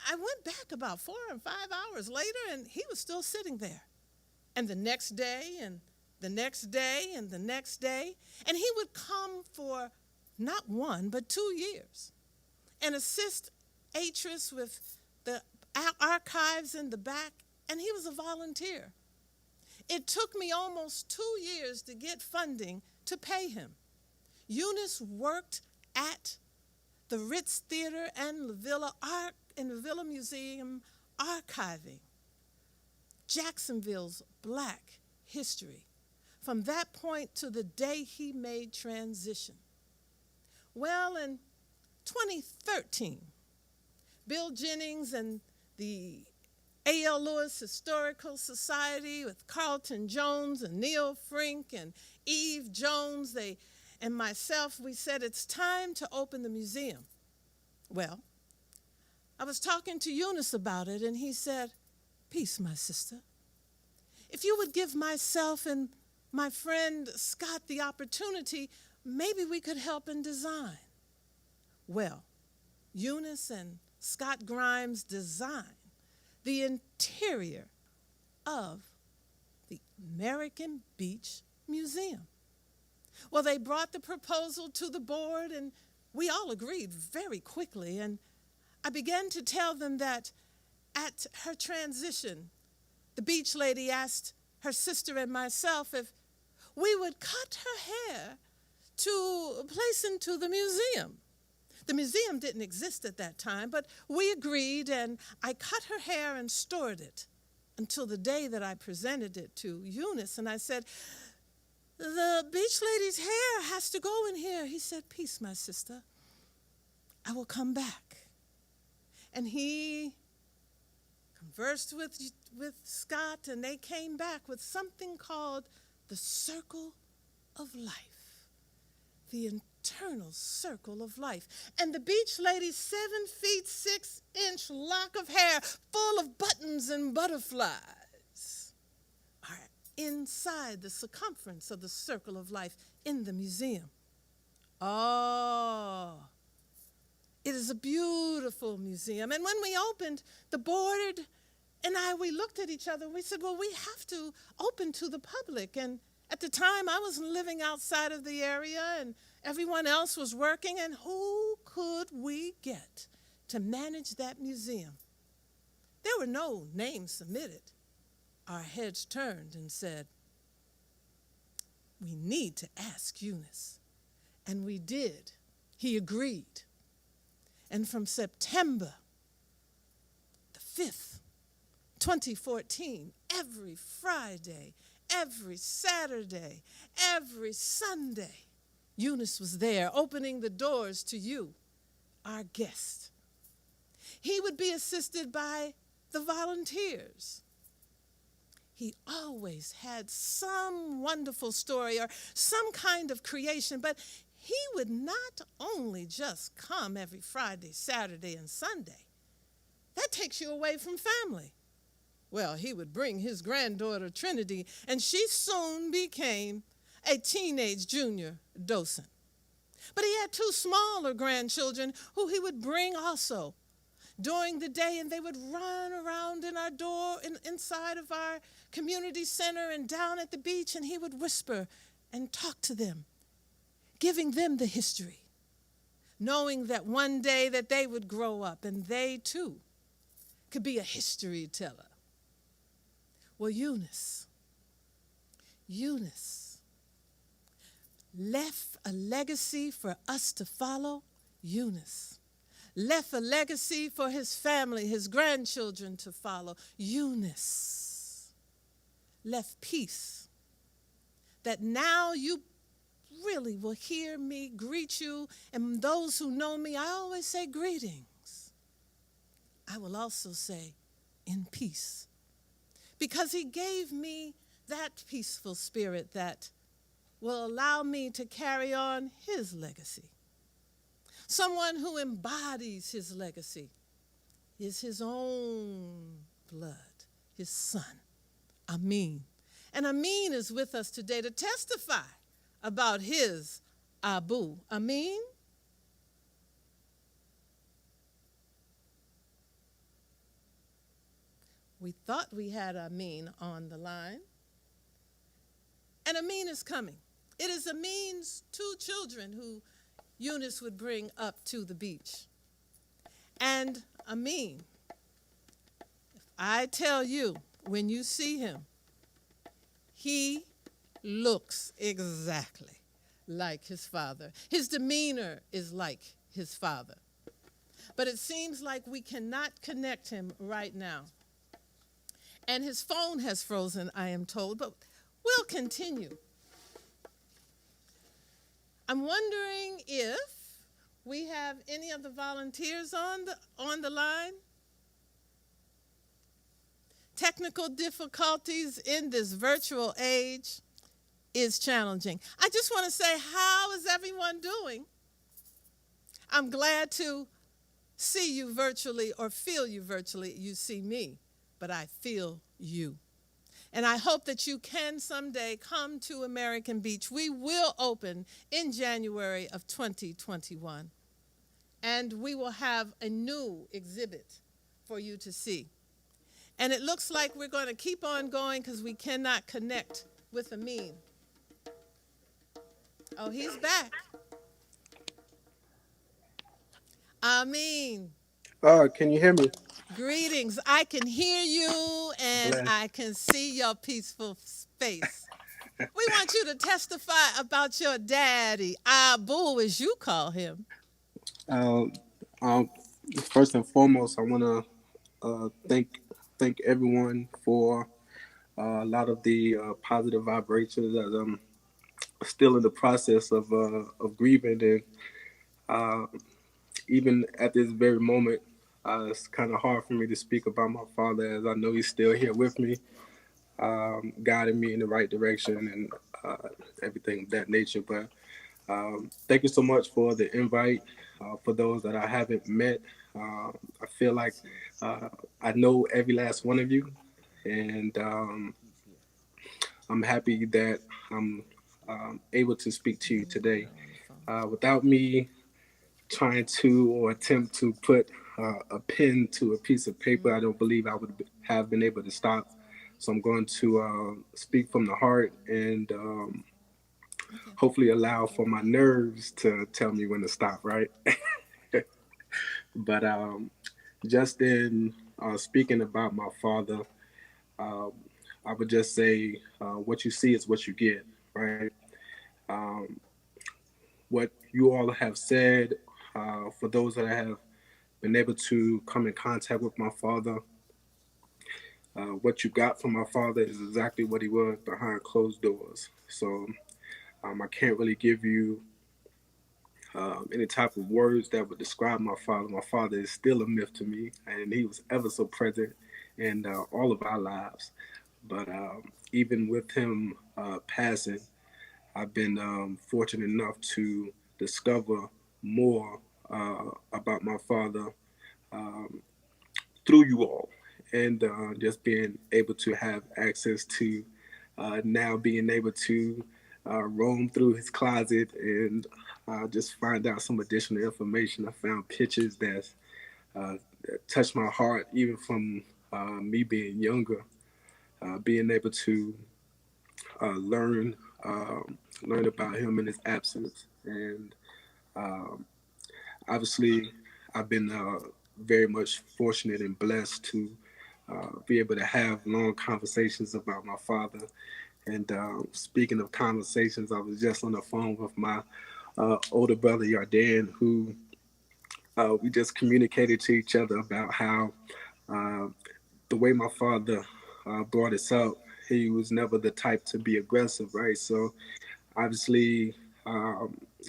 I went back about 4 or 5 hours later, and he was still sitting there. And the next day, and the next day, and the next day. And he would come for not 1, but 2 years and assist Atris with the archives in the back, and he was a volunteer. It took me almost 2 years to get funding to pay him. Eunice worked at the Ritz Theater and La Villa Museum archiving Jacksonville's Black history from that point to the day he made transition. Well, in 2013, Bill Jennings and the A.L. Lewis Historical Society with Carlton Jones and Neil Frink and Eve Jones, and myself, we said it's time to open the museum. Well, I was talking to Eunice about it, and he said, peace, my sister. If you would give myself and my friend Scott the opportunity, maybe we could help in design. Well, Eunice and Scott Grimes designed the interior of the American Beach Museum. Well, they brought the proposal to the board, and we all agreed very quickly. And I began to tell them that at her transition, the beach lady asked her sister and myself if we would cut her hair to place into the museum. The museum didn't exist at that time, but we agreed, and I cut her hair and stored it until the day that I presented it to Eunice. And I said, the beach lady's hair has to go in here. He said, peace, my sister. I will come back. And he conversed with Scott, and they came back with something called the Circle of Life, the eternal circle of life. And the beach lady's 7 feet 6 inch lock of hair full of buttons and butterflies are inside the circumference of the circle of life in the museum. Oh, it is a beautiful museum. And when we opened, the board and we looked at each other and we said, well, we have to open to the public. And at the time, I was living outside of the area and everyone else was working. And who could we get to manage that museum? There were no names submitted. Our heads turned and said, we need to ask Eunice. And we did. He agreed. And from September the 5th, 2014, every Friday, every Saturday, every Sunday, Eunice was there opening the doors to you, our guest. He would be assisted by the volunteers. He always had some wonderful story or some kind of creation, but he would not only just come every Friday, Saturday, and Sunday. That takes you away from family. Well, he would bring his granddaughter, Trinity, and she soon became a teenage junior docent. But he had 2 smaller grandchildren who he would bring also during the day, and they would run around in our door, inside of our community center and down at the beach, and he would whisper and talk to them, giving them the history, knowing that one day that they would grow up and they too could be a history teller. Well, Eunice left a legacy for us to follow. Eunice left a legacy for his family, his grandchildren to follow. Eunice left peace that now you really will hear me greet you. And those who know me, I always say greetings. I will also say in peace, because he gave me that peaceful spirit that will allow me to carry on his legacy. Someone who embodies his legacy is his own blood, his son, Amin. And Amin is with us today to testify about his Abu. Amin? We thought we had Amin on the line. And Amin is coming. It is Amin's 2 children who Eunice would bring up to the beach. And Amin, if I tell you, when you see him, he looks exactly like his father. His demeanor is like his father. But it seems like we cannot connect him right now. And his phone has frozen, I am told, but we'll continue. I'm wondering if we have any of the volunteers on the line. Technical difficulties in this virtual age is challenging. I just want to say, how is everyone doing? I'm glad to see you virtually or feel you virtually. You see me, but I feel you. And I hope that you can someday come to American Beach. We will open in January of 2021. And we will have a new exhibit for you to see. And it looks like we're going to keep on going because we cannot connect with Amin. Oh, he's back. Amin. Can you hear me? Greetings. I can hear you and Bless. I can see your peaceful face. We want you to testify about your daddy, Abu, as you call him. Uh, First and foremost, I want to thank everyone for a lot of the positive vibrations that I'm still in the process of grieving, and even at this very moment, it's kind of hard for me to speak about my father, as I know he's still here with me, guiding me in the right direction and everything of that nature. But thank you so much for the invite. For those that I haven't met, I feel like I know every last one of you, and I'm happy that I'm able to speak to you today. Without me trying to or attempt to put a pen to a piece of paper, I don't believe I would have been able to stop. So I'm going to speak from the heart and hopefully allow for my nerves to tell me when to stop, right? But just in speaking about my father, I would just say what you see is what you get, right? What you all have said, for those that have been able to come in contact with my father, what you got from my father is exactly what he was behind closed doors. So I can't really give you any type of words that would describe my father. My father is still a myth to me, and he was ever so present in all of our lives. But even with him passing, I've been fortunate enough to discover more about my father through you all, and just being able to have access to now being able to roam through his closet and just find out some additional information. I found pictures that touched my heart, even from me being younger, being able to learn about him in his absence. And obviously, I've been very much fortunate and blessed to be able to have long conversations about my father. And speaking of conversations, I was just on the phone with my older brother Yardan, who we just communicated to each other about how uh, the way my father brought us up, he was never the type to be aggressive, right? So obviously,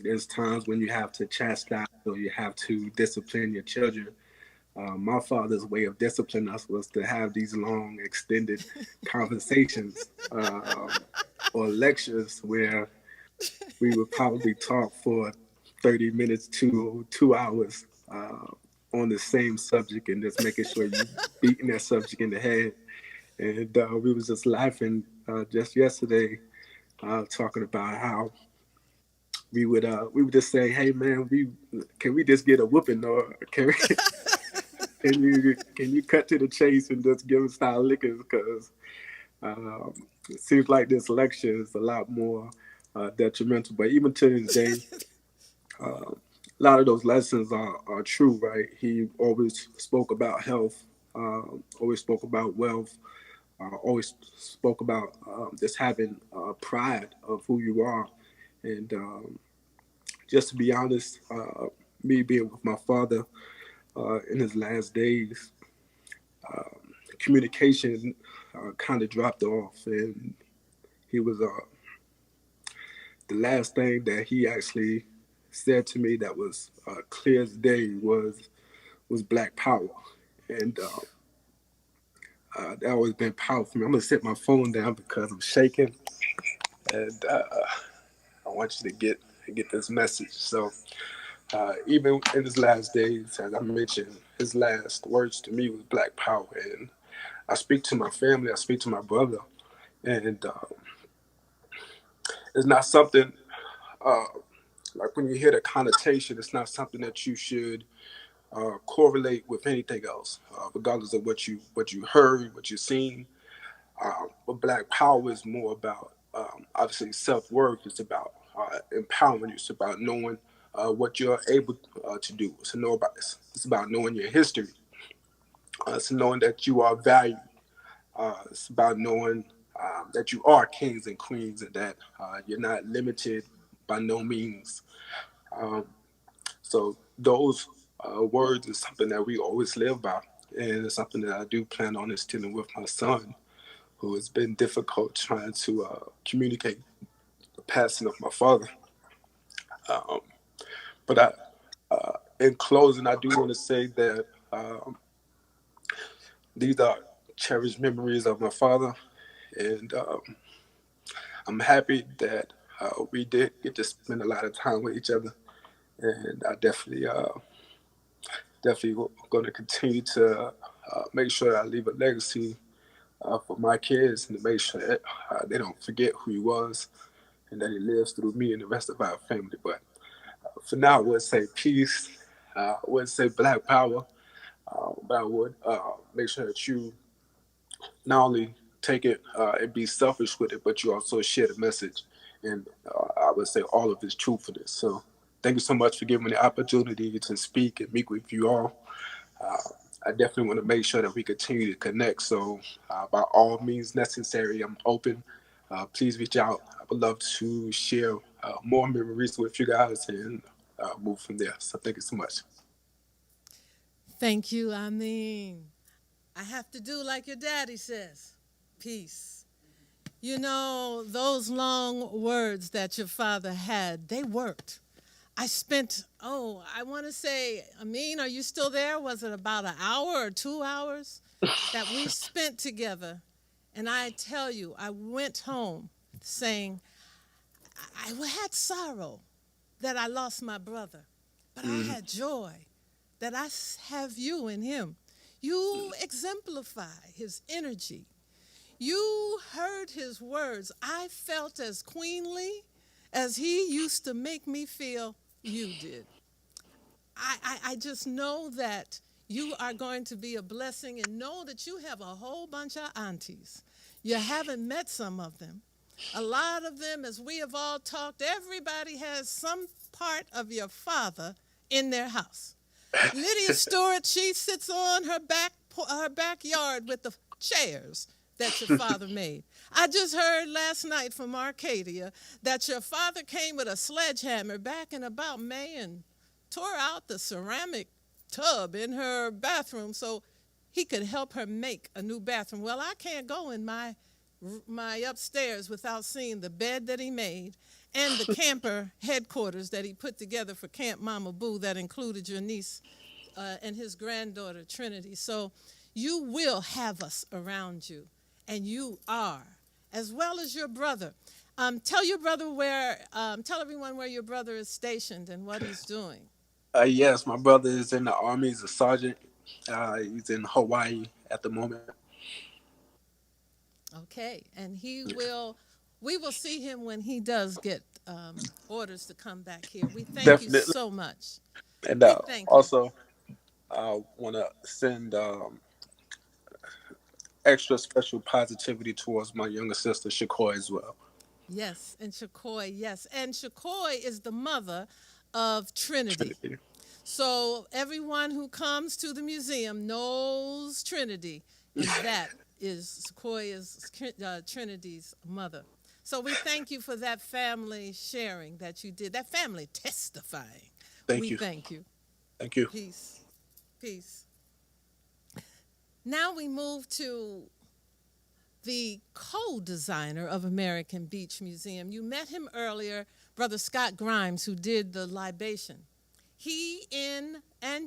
there's times when you have to chastise or you have to discipline your children. My father's way of disciplining us was to have these long, extended conversations or lectures where we would probably talk for 30 minutes to 2 hours on the same subject and just making sure you beating that subject in the head. And we was just laughing just yesterday, talking about how we would just say, "Hey man, we just get a whooping, or can you cut to the chase and just give us our liquors?" Because it seems like this lecture is a lot more detrimental. But even to this day, a lot of those lessons are true, right? He always spoke about health, always spoke about wealth, always spoke about just having pride of who you are. And just to be honest, me being with my father in his last days, communication kind of dropped off. And he was the last thing that he actually said to me that was clear as day was Black Power. And that always been powerful for me. I'm gonna set my phone down because I'm shaking, and I want you to get this message. So even in his last days, as I mentioned, his last words to me was Black Power. And I speak to my family, I speak to my brother, and it's not something uh, like when you hear the connotation, it's not something that you should correlate with anything else, regardless of what you heard, what you've seen. But Black Power is more about obviously self worth. It's about empowerment. It's about knowing what you're able to do. It's about knowing your history. It's knowing that you are valued. It's about knowing that you are kings and queens, and that you're not limited by no means. Um, so those words is something that we always live by, and it's something that I do plan on instilling with my son, who has been difficult trying to communicate the passing of my father. Um, but in closing, I do want to say that these are cherished memories of my father, and I'm happy that we did get to spend a lot of time with each other, and I definitely going to continue to make sure that I leave a legacy for my kids and to make sure that they don't forget who he was and that he lives through me and the rest of our family. But for now, I would say peace. I would say Black Power, but I would make sure that you not only take it and be selfish with it, but you also share the message. And I would say all of his truthfulness. So thank you so much for giving me the opportunity to speak and meet with you all. Uh, I definitely want to make sure that we continue to connect. So by all means necessary, I'm open. Please reach out. I would love to share more memories with you guys and move from there. So thank you so much. Thank you. I mean, I have to do like your daddy says, peace. You know, those long words that your father had, they worked. I spent, I want to say, Amin, are you still there? Was it about an hour or 2 hours that we spent together? And I tell you, I went home saying, I had sorrow that I lost my brother, but I had joy that have you in him. You exemplify his energy. You heard his words. I felt as queenly as he used to make me feel you did. I just know that you are going to be a blessing, and know that you have a whole bunch of aunties. You haven't met some of them. A lot of them, as we have all talked, everybody has some part of your father in their house. Lydia Stewart, she sits on her backyard with the chairs that your father made. I just heard last night from Arcadia that your father came with a sledgehammer back in about May and tore out the ceramic tub in her bathroom so he could help her make a new bathroom. Well, I can't go in my upstairs without seeing the bed that he made and the camper headquarters that he put together for Camp Mama Boo that included your niece and his granddaughter Trinity. So you will have us around you, and you are, as well as your brother. Tell everyone where your brother is stationed and what he's doing. Yes, my brother is in the Army. He's a sergeant. He's in Hawaii at the moment. Okay, and we will see him when he does get orders to come back here. We thank you Definitely. so much. And We thank you. also, I want to send extra special positivity towards my younger sister, Shakoy, as well. Yes, and Shakoy, yes. And Shakoy is the mother of Trinity. Trinity. So everyone who comes to the museum knows Trinity, and that is Shakoy is Trinity's mother. So we thank you for that family sharing that you did, that family testifying. Thank you. Thank you. Thank you. Peace. Peace. Now we move to the co-designer of American Beach Museum. You met him earlier, Brother Scott Grimes, who did the libation. He and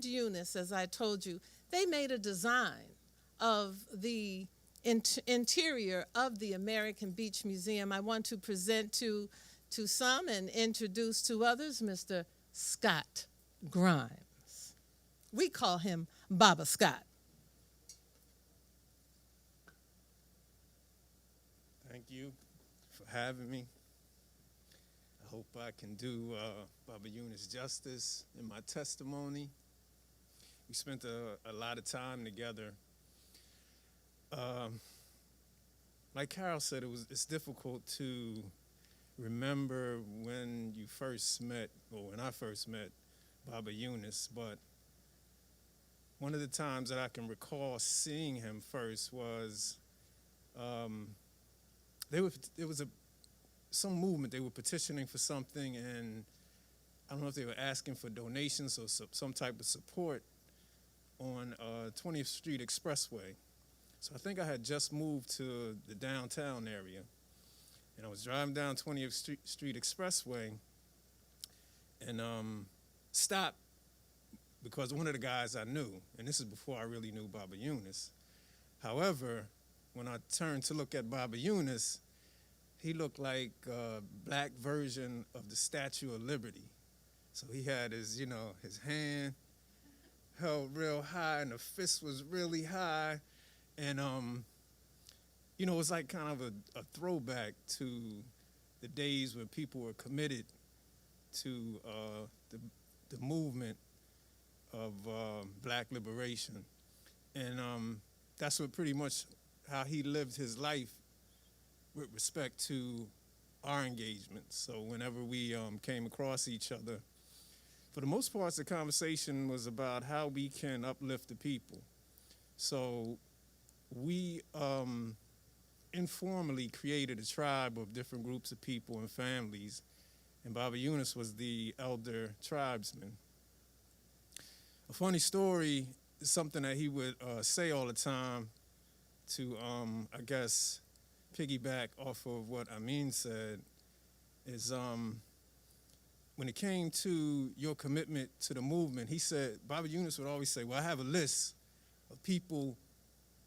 Eunice, as I told you, they made a design of the interior of the American Beach Museum. I want to present to some and introduce to others Mr. Scott Grimes. We call him Baba Scott. Thank you for having me. I hope I can do Baba Eunice justice in my testimony. We spent a lot of time together. Like Carol said, it's difficult to remember when you first met, or when I first met Baba Eunice, but one of the times that I can recall seeing him first was there was some movement. They were petitioning for something, and I don't know if they were asking for donations or some type of support on 20th Street Expressway. So I think I had just moved to the downtown area, and I was driving down 20th Street Expressway and stopped because one of the guys I knew, and this is before I really knew Baba Eunice. However, when I turned to look at Baba Eunice, he looked like a black version of the Statue of Liberty. So he had his hand held real high, and the fist was really high. And, it was like kind of a throwback to the days when people were committed to the movement of black liberation. And that's what pretty much how he lived his life with respect to our engagements. So whenever we came across each other, for the most part, the conversation was about how we can uplift the people. So we informally created a tribe of different groups of people and families, and Baba Eunice was the elder tribesman. A funny story is something that he would say all the time to, I guess, piggyback off of what Amin said, is when it came to your commitment to the movement, he said, Baba Eunice would always say, well, I have a list of people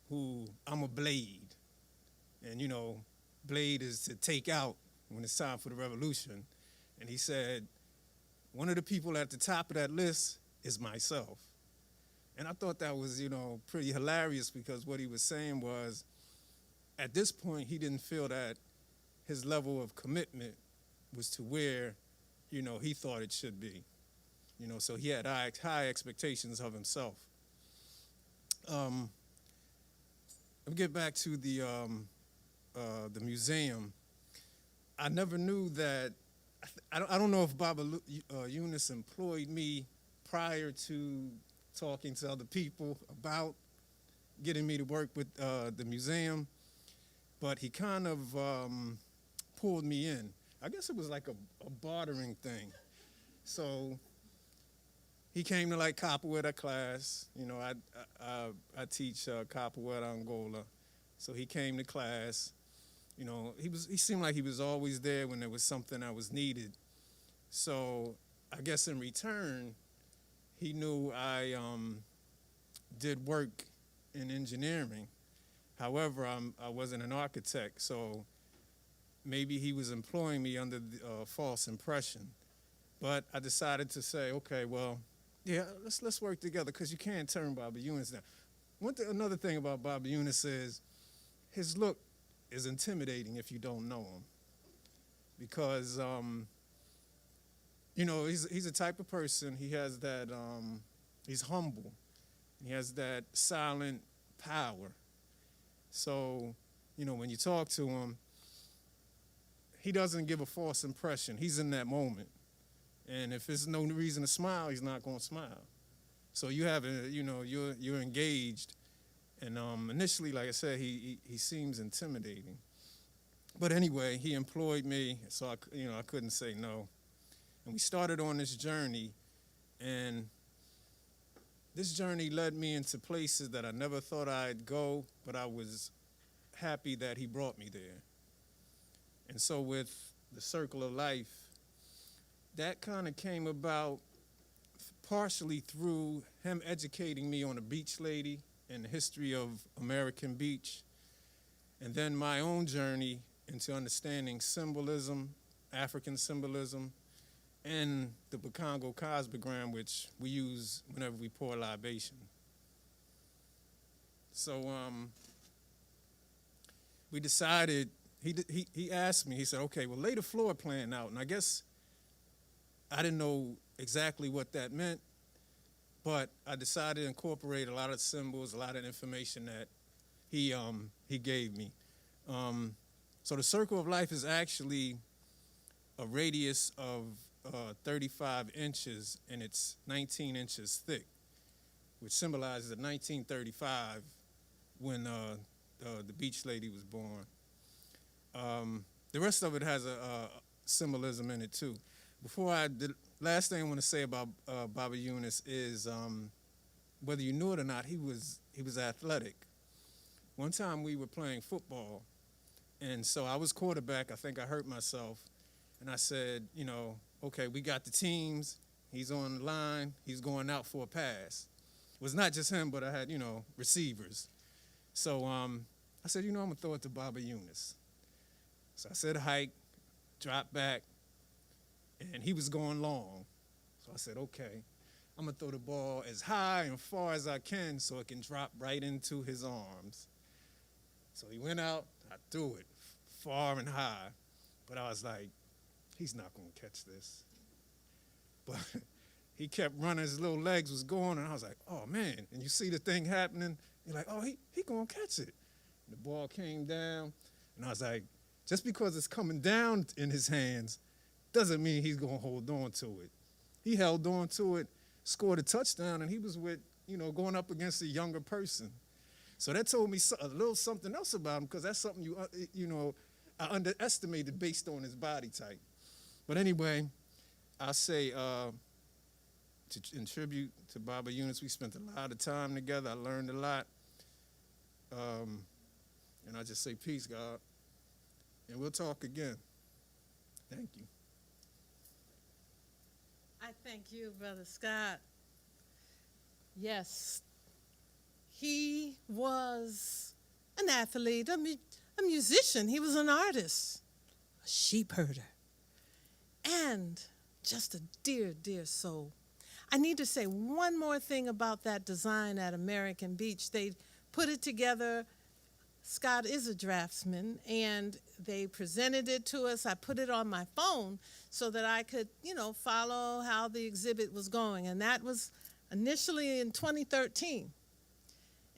who I'm a blade. And, blade is to take out when it's time for the revolution. And he said, one of the people at the top of that list is myself. And I thought that was, pretty hilarious, because what he was saying was, at this point, he didn't feel that his level of commitment was to where, he thought it should be. So he had high expectations of himself. Let me get back to the museum. I never knew that. I don't know if Baba Eunice employed me prior to talking to other people about getting me to work with the museum, but he kind of pulled me in. I guess it was like a bartering thing. So he came to like capoeira class. You know, I teach capoeira Angola, so he came to class. You know, he seemed like he was always there when there was something that was needed. So I guess in return, he knew I did work in engineering. However, I wasn't an architect, so maybe he was employing me under the false impression. But I decided to say, okay, well, yeah, let's work together because you can't turn Baba Eunice down. Another thing about Baba Eunice is his look is intimidating if you don't know him, because you know he's a type of person. He has that he's humble. He has that silent power. So, you know, when you talk to him, he doesn't give a false impression. He's in that moment. And if there's no reason to smile, he's not going to smile. So you have, you know, you're engaged. And initially, like I said, he seems intimidating. But anyway, he employed me, so I couldn't say no. And we started on this journey, and this journey led me into places that I never thought I'd go, but I was happy that he brought me there. And so with the Circle of Life, that kind of came about partially through him educating me on the beach lady and the history of American beach, and then my own journey into understanding symbolism, African symbolism, and the Bakongo cosmogram, which we use whenever we pour libation. So we decided, he asked me, he said, okay, well, lay the floor plan out. And I guess I didn't know exactly what that meant, but I decided to incorporate a lot of symbols, a lot of information that he gave me. So the Circle of Life is actually a radius of 35 inches, and it's 19 inches thick, which symbolizes that 1935 when the beach lady was born. The rest of it has a symbolism in it too. The last thing I want to say about Baba Eunice is whether you knew it or not, he was athletic. One time we were playing football, and so I was quarterback. I think I hurt myself, and I said, you know, okay, we got the teams. He's on the line. He's going out for a pass. It was not just him, but I had, you know, receivers. So I said, you know, I'm going to throw it to Baba Eunice. So I said hike, drop back, and he was going long. So I said, okay, I'm going to throw the ball as high and far as I can so it can drop right into his arms. So he went out, I threw it far and high, but I was like, he's not going to catch this. But he kept running, his little legs was going, and I was like, oh, man. And you see the thing happening, you're like, oh, he going to catch it. And the ball came down, and I was like, just because it's coming down in his hands doesn't mean he's going to hold on to it. He held on to it, scored a touchdown, and he was with, you know, going up against a younger person. So that told me a little something else about him, because that's something you know, I underestimated based on his body type. But anyway, I say in tribute to Baba Eunice, we spent a lot of time together. I learned a lot. And I just say peace, God. And we'll talk again. Thank you. I thank you, Brother Scott. Yes, he was an athlete, a musician. He was an artist, a sheep herder, and just a dear, dear soul. I need to say one more thing about that design at American Beach. They put it together. Scott is a draftsman, and they presented it to us. I put it on my phone so that I could, you know, follow how the exhibit was going. And that was initially in 2013.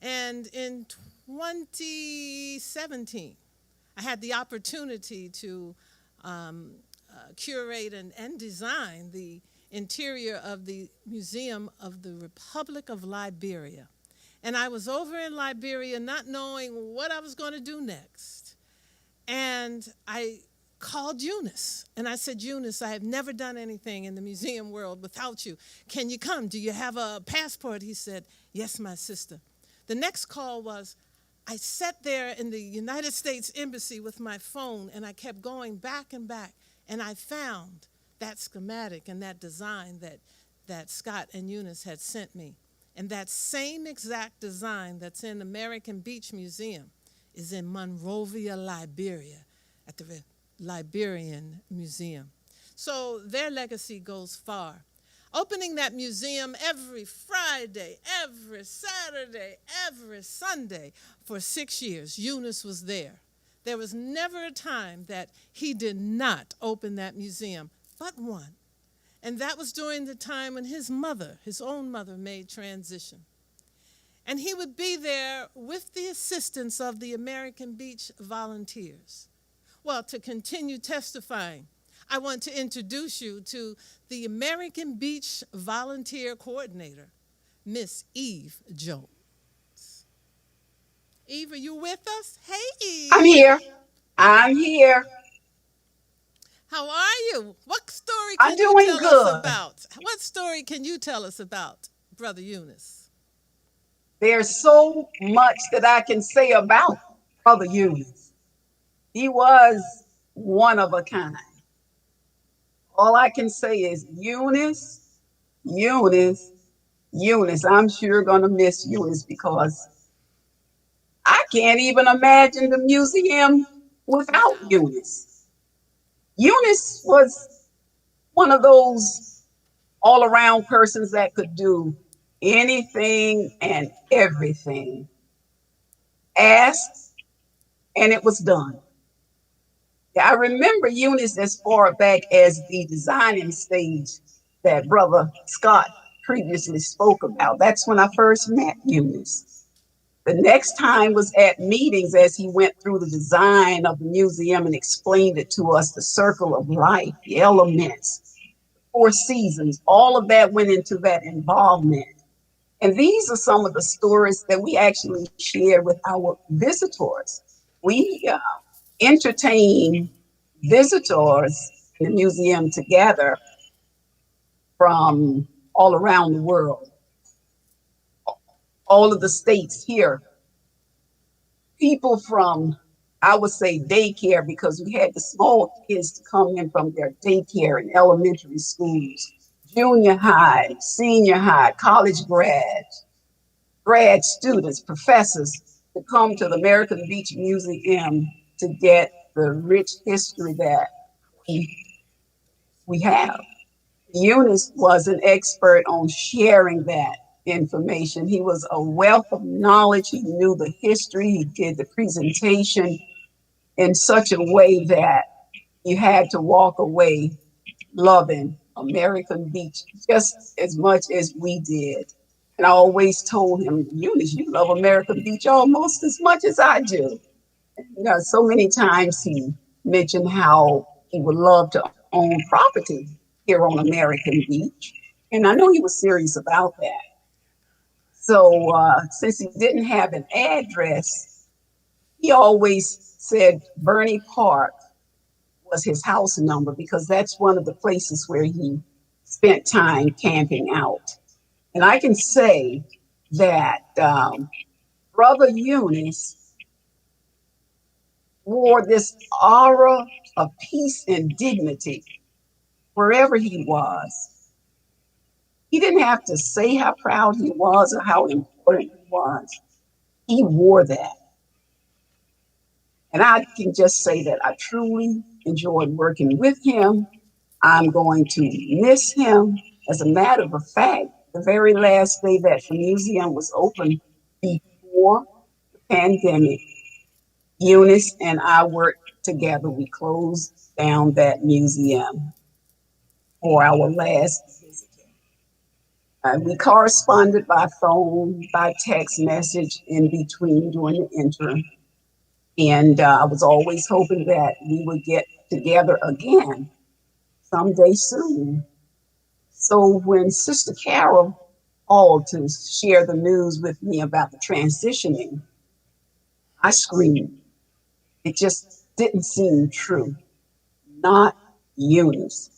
And in 2017, I had the opportunity to curate and design the interior of the Museum of the Republic of Liberia. And I was over in Liberia not knowing what I was going to do next. And I called Eunice, and I said, Eunice, I have never done anything in the museum world without you. Can you come? Do you have a passport? He said, yes, my sister. The next call was, I sat there in the United States Embassy with my phone, and I kept going back and back, and I found that schematic and that design that Scott and Eunice had sent me. And that same exact design that's in American Beach Museum is in Monrovia, Liberia, at the Liberian Museum. So their legacy goes far. Opening that museum every Friday, every Saturday, every Sunday for 6 years, Eunice was there. There was never a time that he did not open that museum, but one. And that was during the time when his mother, his own mother, made transition. And he would be there with the assistance of the American Beach volunteers. Well, to continue testifying, I want to introduce you to the American Beach Volunteer Coordinator, Miss Eve Jones. Eve, are you with us? Hey, Eve. I'm here. I'm here. How are you? What story I'm can you doing tell good. us about? What story can you tell us about Brother Eunice? There's so much that I can say about Brother Eunice. He was one of a kind. All I can say is Eunice, Eunice, Eunice. I'm sure going to miss Eunice because I can't even imagine the museum without Eunice. Eunice was one of those all-around persons that could do anything and everything. Asked, and it was done. I remember Eunice as far back as the designing stage that Brother Scott previously spoke about. That's when I first met Eunice. The next time was at meetings as he went through the design of the museum and explained it to us, the circle of life, the elements, 4 seasons, all of that went into that involvement. And these are some of the stories that we actually share with our visitors. We entertain visitors in the museum together from all around the world, all of the states here. People from, I would say, daycare, because we had the small kids to come in from their daycare and elementary schools, junior high, senior high, college grads, grad students, professors to come to the American Beach Museum to get the rich history that we have. Eunice was an expert on sharing that information. He was a wealth of knowledge. He knew the history. He did the presentation in such a way that you had to walk away loving American Beach just as much as we did. And I always told him, Eunice, you love American Beach almost as much as I do. You know, so many times he mentioned how he would love to own property here on American Beach. And I know he was serious about that. So since he didn't have an address, he always said Bernie Park was his house number because that's one of the places where he spent time camping out. And I can say that Brother Eunice wore this aura of peace and dignity wherever he was. He didn't have to say how proud he was or how important he was. He wore that. And I can just say that I truly enjoyed working with him. I'm going to miss him. As a matter of fact, the very last day that the museum was open before the pandemic, Eunice and I worked together. We closed down that museum for our last visit. We corresponded by phone, by text message in between during the interim. And I was always hoping that we would get together again someday soon. So when Sister Carol called to share the news with me about the transitioning, I screamed. It just didn't seem true. Not Eunice.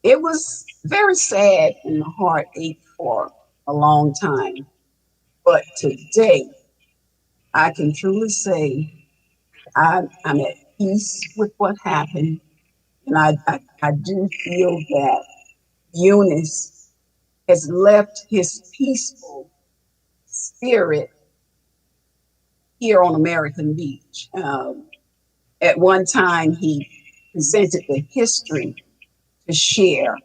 It was very sad and the heart ached for a long time. But today, I can truly say I'm at peace with what happened. And I do feel that Eunice has left his peaceful spirit here on American Beach. At one time, he presented the history to share.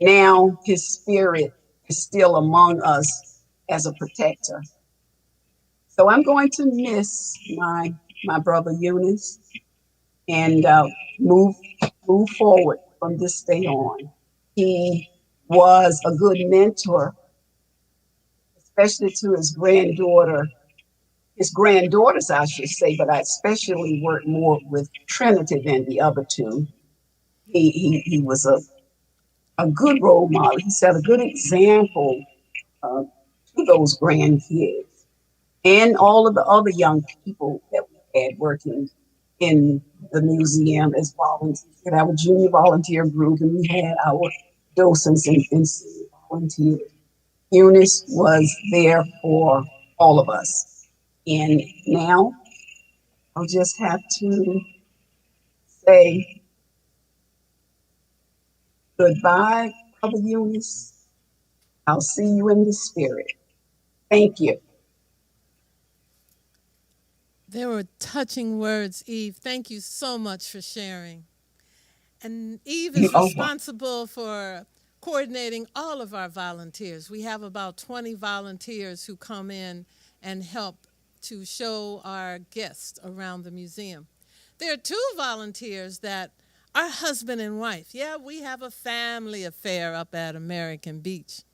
Now his spirit is still among us as a protector. So I'm going to miss my brother Eunice and move forward from this day on. He was a good mentor, especially to his granddaughters, I should say, but I especially worked more with Trinity than the other two. He was a good role model. He set a good example to those grandkids and all of the other young people that we had working in the museum as volunteers. We had our junior volunteer group and we had our docents and senior volunteers. Eunice was there for all of us. And now I'll just have to say goodbye, Brother Eunice. I'll see you in the spirit. Thank you. There were touching words, Eve. Thank you so much for sharing. And Eve is responsible for coordinating all of our volunteers. We have about 20 volunteers who come in and help to show our guests around the museum. There are 2 volunteers that are husband and wife. Yeah, we have a family affair up at American Beach.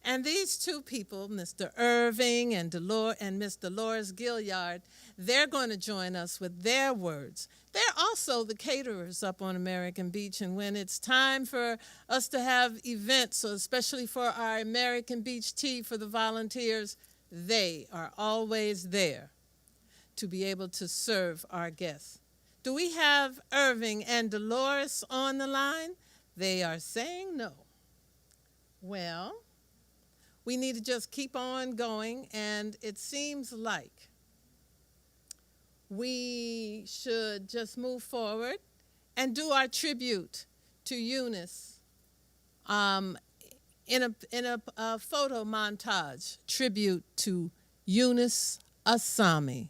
And these 2 people, Mr. Irving and Miss Dolores Gilliard, they're going to join us with their words. They're also the caterers up on American Beach, and when it's time for us to have events, especially for our American Beach tea for the volunteers, they are always there to be able to serve our guests. Do we have Irving and Dolores on the line? They are saying no. Well, we need to just keep on going, and it seems like we should just move forward and do our tribute to Eunice in a photo montage, tribute to Eunice Asami.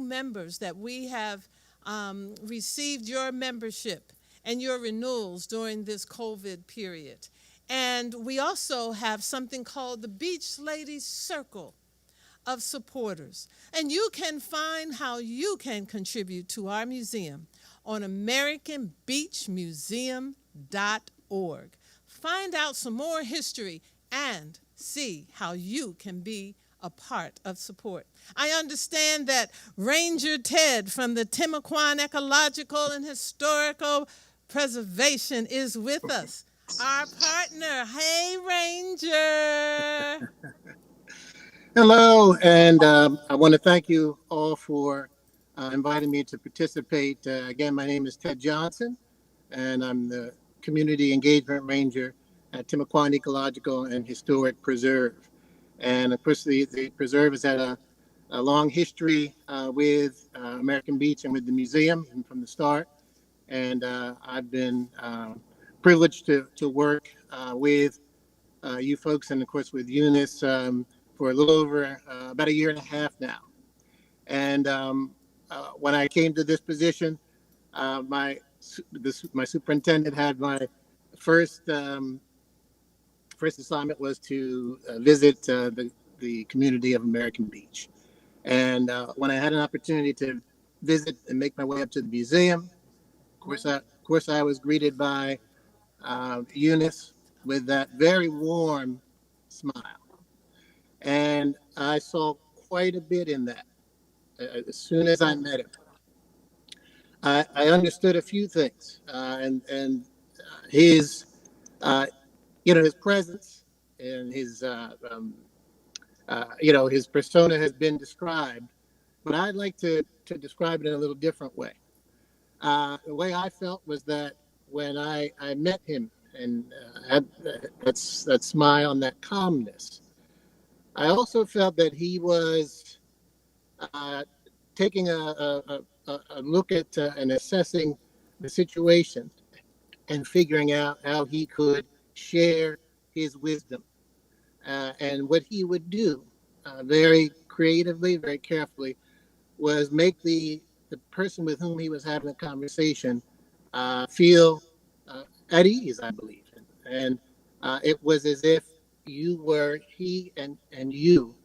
members that we have received your membership and your renewals during this COVID period. And we also have something called the Beach Ladies Circle of supporters. And you can find how you can contribute to our museum on AmericanBeachMuseum.org. Find out some more history and see how you can be a part of support. I understand that Ranger Ted from the Timaquan Ecological and Historical Preservation is with us. Our partner. Hey, Ranger. Hello, and I want to thank you all for inviting me to participate. Again, my name is Ted Johnson, and I'm the Community Engagement Ranger at Timaquan Ecological and Historic Preserve. And of course, the preserve has had a long history with American Beach and with the museum and from the start. And I've been privileged to work with you folks and, of course, with Eunice for a little over about 1.5 years now. And when I came to this position, my superintendent had my first assignment was to visit the community of American Beach. And when I had an opportunity to visit and make my way up to the museum, of course, I was greeted by Eunice with that very warm smile. And I saw quite a bit in that. As soon as I met him, I understood a few things, and his, his presence and his, his persona has been described, but I'd like to describe it in a little different way. The way I felt was that when I met him and had that smile and that calmness, I also felt that he was taking a look at and assessing the situation and figuring out how he could share his wisdom and what he would do very creatively, very carefully, was make the person with whom he was having a conversation feel at ease, I believe. And it was as if he and you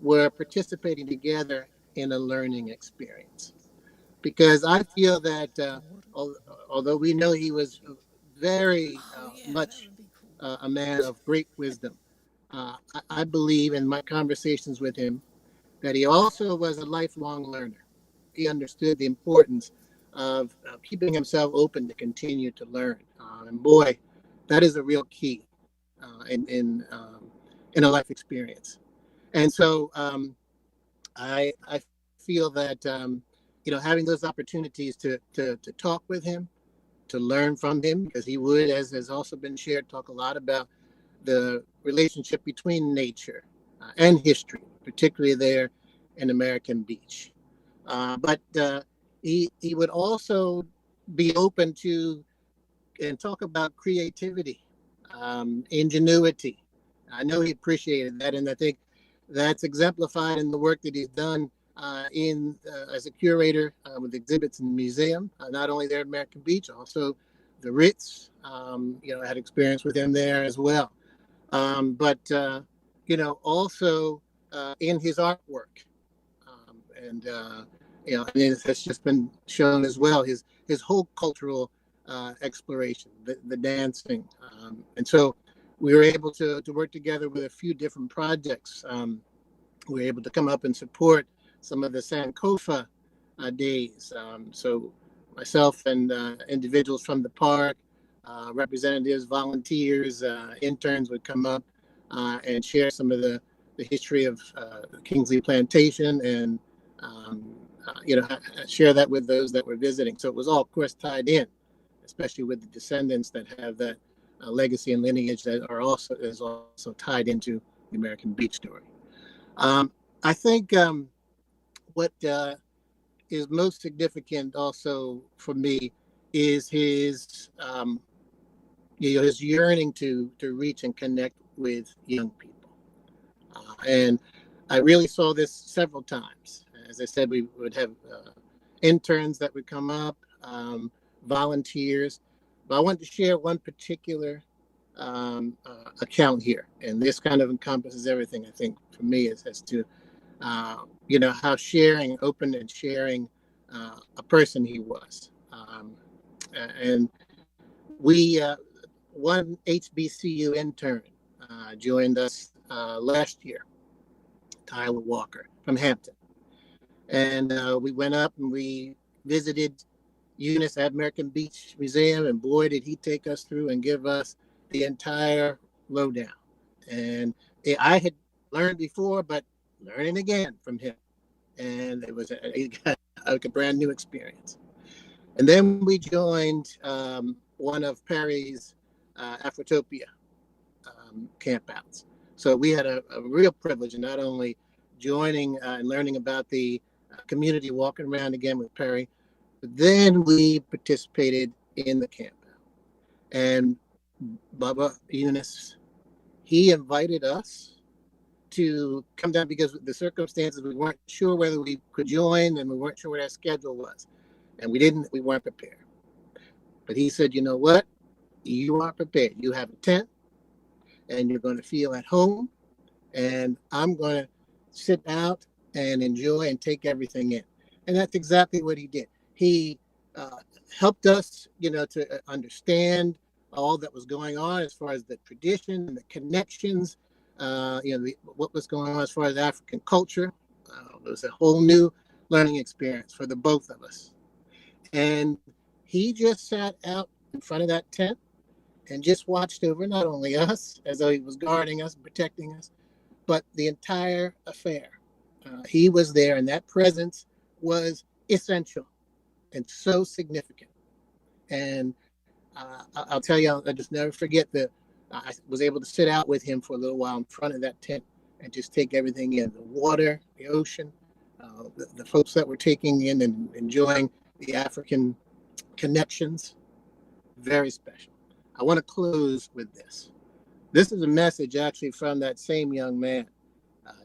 were participating together in a learning experience. Because I feel that although we know he was very much a man of great wisdom, I believe in my conversations with him that he also was a lifelong learner. He understood the importance of keeping himself open to continue to learn. And boy, that is a real key in a life experience. And so I feel that having those opportunities to talk with him, to learn from him, because he would, as has also been shared, talk a lot about the relationship between nature and history, particularly there in American Beach. But he would also be open to and talk about creativity, ingenuity. I know he appreciated that, and I think that's exemplified in the work that he's done as a curator with exhibits in the museum, not only there at American Beach, also the Ritz. I had experience with him there as well. But also in his artwork, and it has just been shown as well. His whole cultural exploration, the dancing, and so we were able to work together with a few different projects. We were able to come up and support some of the Sankofa days. So myself and individuals from the park, representatives, volunteers, interns would come up and share some of the history of Kingsley Plantation and share that with those that were visiting. So it was all, of course, tied in, especially with the descendants that have that legacy and lineage that is also tied into the American Beach story. I think what is most significant also for me is his yearning to reach and connect with young people. And I really saw this several times. As I said, we would have interns that would come up, volunteers. But I wanted to share one particular account here, and this kind of encompasses everything. I think for me is as to how sharing, open and sharing a person he was. And we, one HBCU intern joined us last year, Tyler Walker from Hampton. And we went up and we visited Eunice at American Beach Museum, and boy, did he take us through and give us the entire lowdown. And I had learned before, but learning again from him. And it was a brand new experience. And then we joined one of Perry's Afrotopia campouts. So we had a real privilege of not only joining and learning about the community, walking around again with Perry, but then we participated in the campout. And Baba Eunice, he invited us to come down because of the circumstances, we weren't sure whether we could join and we weren't sure what our schedule was. And we weren't prepared. But he said, you know what? You are prepared. You have a tent and you're going to feel at home. And I'm going to sit out and enjoy and take everything in. And that's exactly what he did. He helped us, to understand all that was going on as far as the tradition and the connections, what was going on as far as African culture. It was a whole new learning experience for the both of us. And he just sat out in front of that tent and just watched over not only us, as though he was guarding us, protecting us, but the entire affair. He was there, and that presence was essential and so significant. And I'll tell you, I'll just never forget that I was able to sit out with him for a little while in front of that tent and just take everything in, the water, the ocean, the folks that were taking in and enjoying the African connections. Very special. I want to close with this. This is a message actually from that same young man,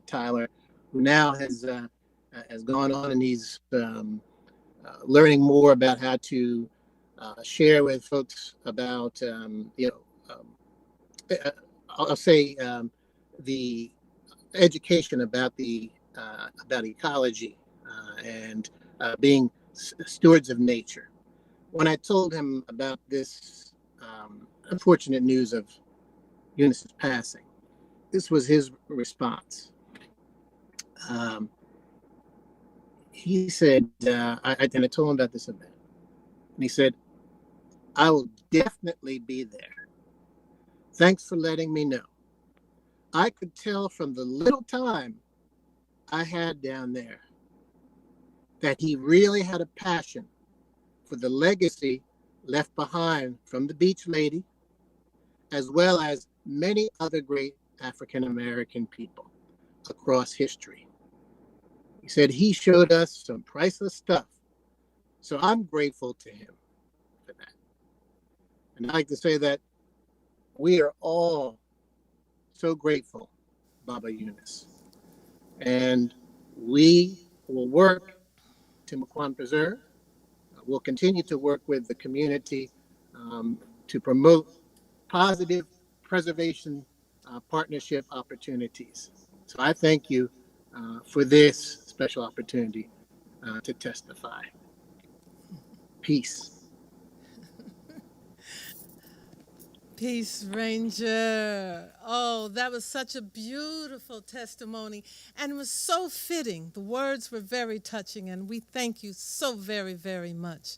Tyler, who now has gone on and he's learning more about how to share with folks about, I'll say the education about about ecology and being stewards of nature. When I told him about this unfortunate news of Eunice's passing, this was his response. He said, and I told him about this event, and he said, I will definitely be there. Thanks for letting me know. I could tell from the little time I had down there that he really had a passion for the legacy left behind from the Beach Lady, as well as many other great African American people across history. He said he showed us some priceless stuff. So I'm grateful to him for that. And I like to say that we are all so grateful, Baba Eunice. And we will work to Maquan Preserve. We'll continue to work with the community to promote positive preservation partnership opportunities. So I thank you for this special opportunity to testify. Peace. Peace, Ranger. Oh, that was such a beautiful testimony and was so fitting. The words were very touching, and we thank you so very, very much.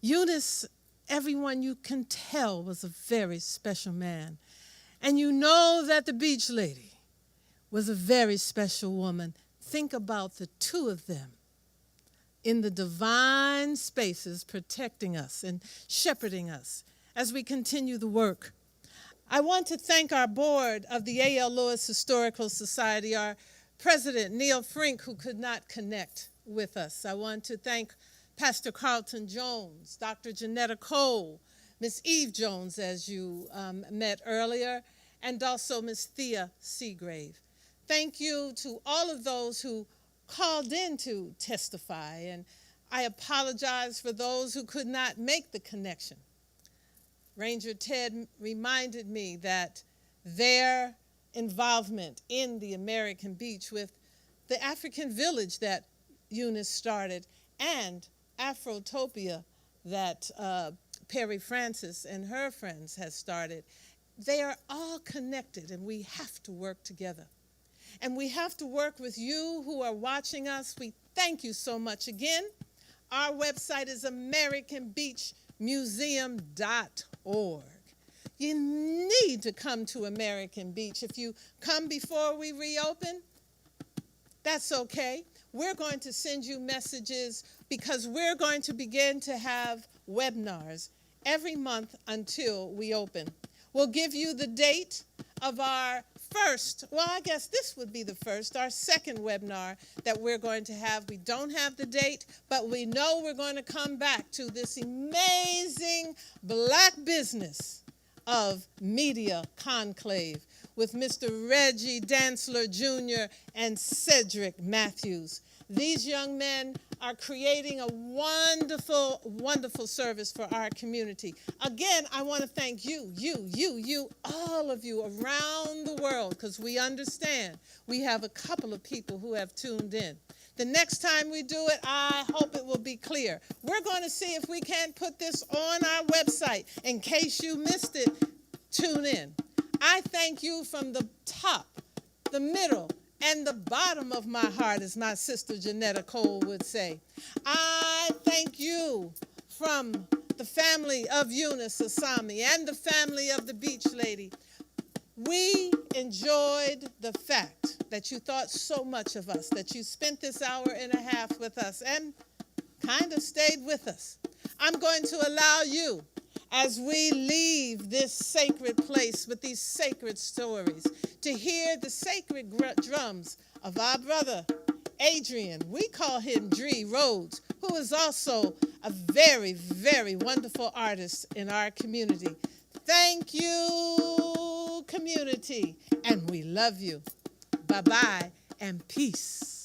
Eunice, everyone you can tell, was a very special man. And you know that the Beach Lady was a very special woman. Think about the two of them in the divine spaces protecting us and shepherding us as we continue the work. I want to thank our board of the A.L. Lewis Historical Society, our president, Neil Frink, who could not connect with us. I want to thank Pastor Carlton Jones, Dr. Janetta Cole, Miss Eve Jones, as you met earlier, and also Miss Thea Seagrave. Thank you to all of those who called in to testify, and I apologize for those who could not make the connection. Ranger Ted reminded me that their involvement in the American Beach with the African village that Eunice started and Afrotopia that Perry Francis and her friends has started, they are all connected, and we have to work together. And we have to work with you who are watching us. We thank you so much again. Our website is AmericanBeachMuseum.org. You need to come to American Beach. If you come before we reopen, that's okay. We're going to send you messages because we're going to begin to have webinars every month until we open. We'll give you the date of our first, well, I guess this would be the first, our second webinar that we're going to have. We don't have the date, but we know we're going to come back to this amazing black business of media conclave with Mr. Reggie Dantzler Jr. and Cedric Matthews. These young men are creating a wonderful, wonderful service for our community. Again, I want to thank you, all of you around the world, because we understand we have a couple of people who have tuned in. The next time we do it, I hope it will be clear. We're going to see if we can't put this on our website. In case you missed it, tune in. I thank you from the top, the middle, and the bottom of my heart, as my sister Janetta Cole would say. I thank you from the family of Eunice Asami and the family of the Beach Lady. We enjoyed the fact that you thought so much of us, that you spent this hour and a half with us and kind of stayed with us. I'm going to allow you, as we leave this sacred place with these sacred stories, to hear the sacred drums of our brother, Adrian. We call him Dree Rhodes, who is also a very, very wonderful artist in our community. Thank you, community, and we love you. Bye-bye and peace.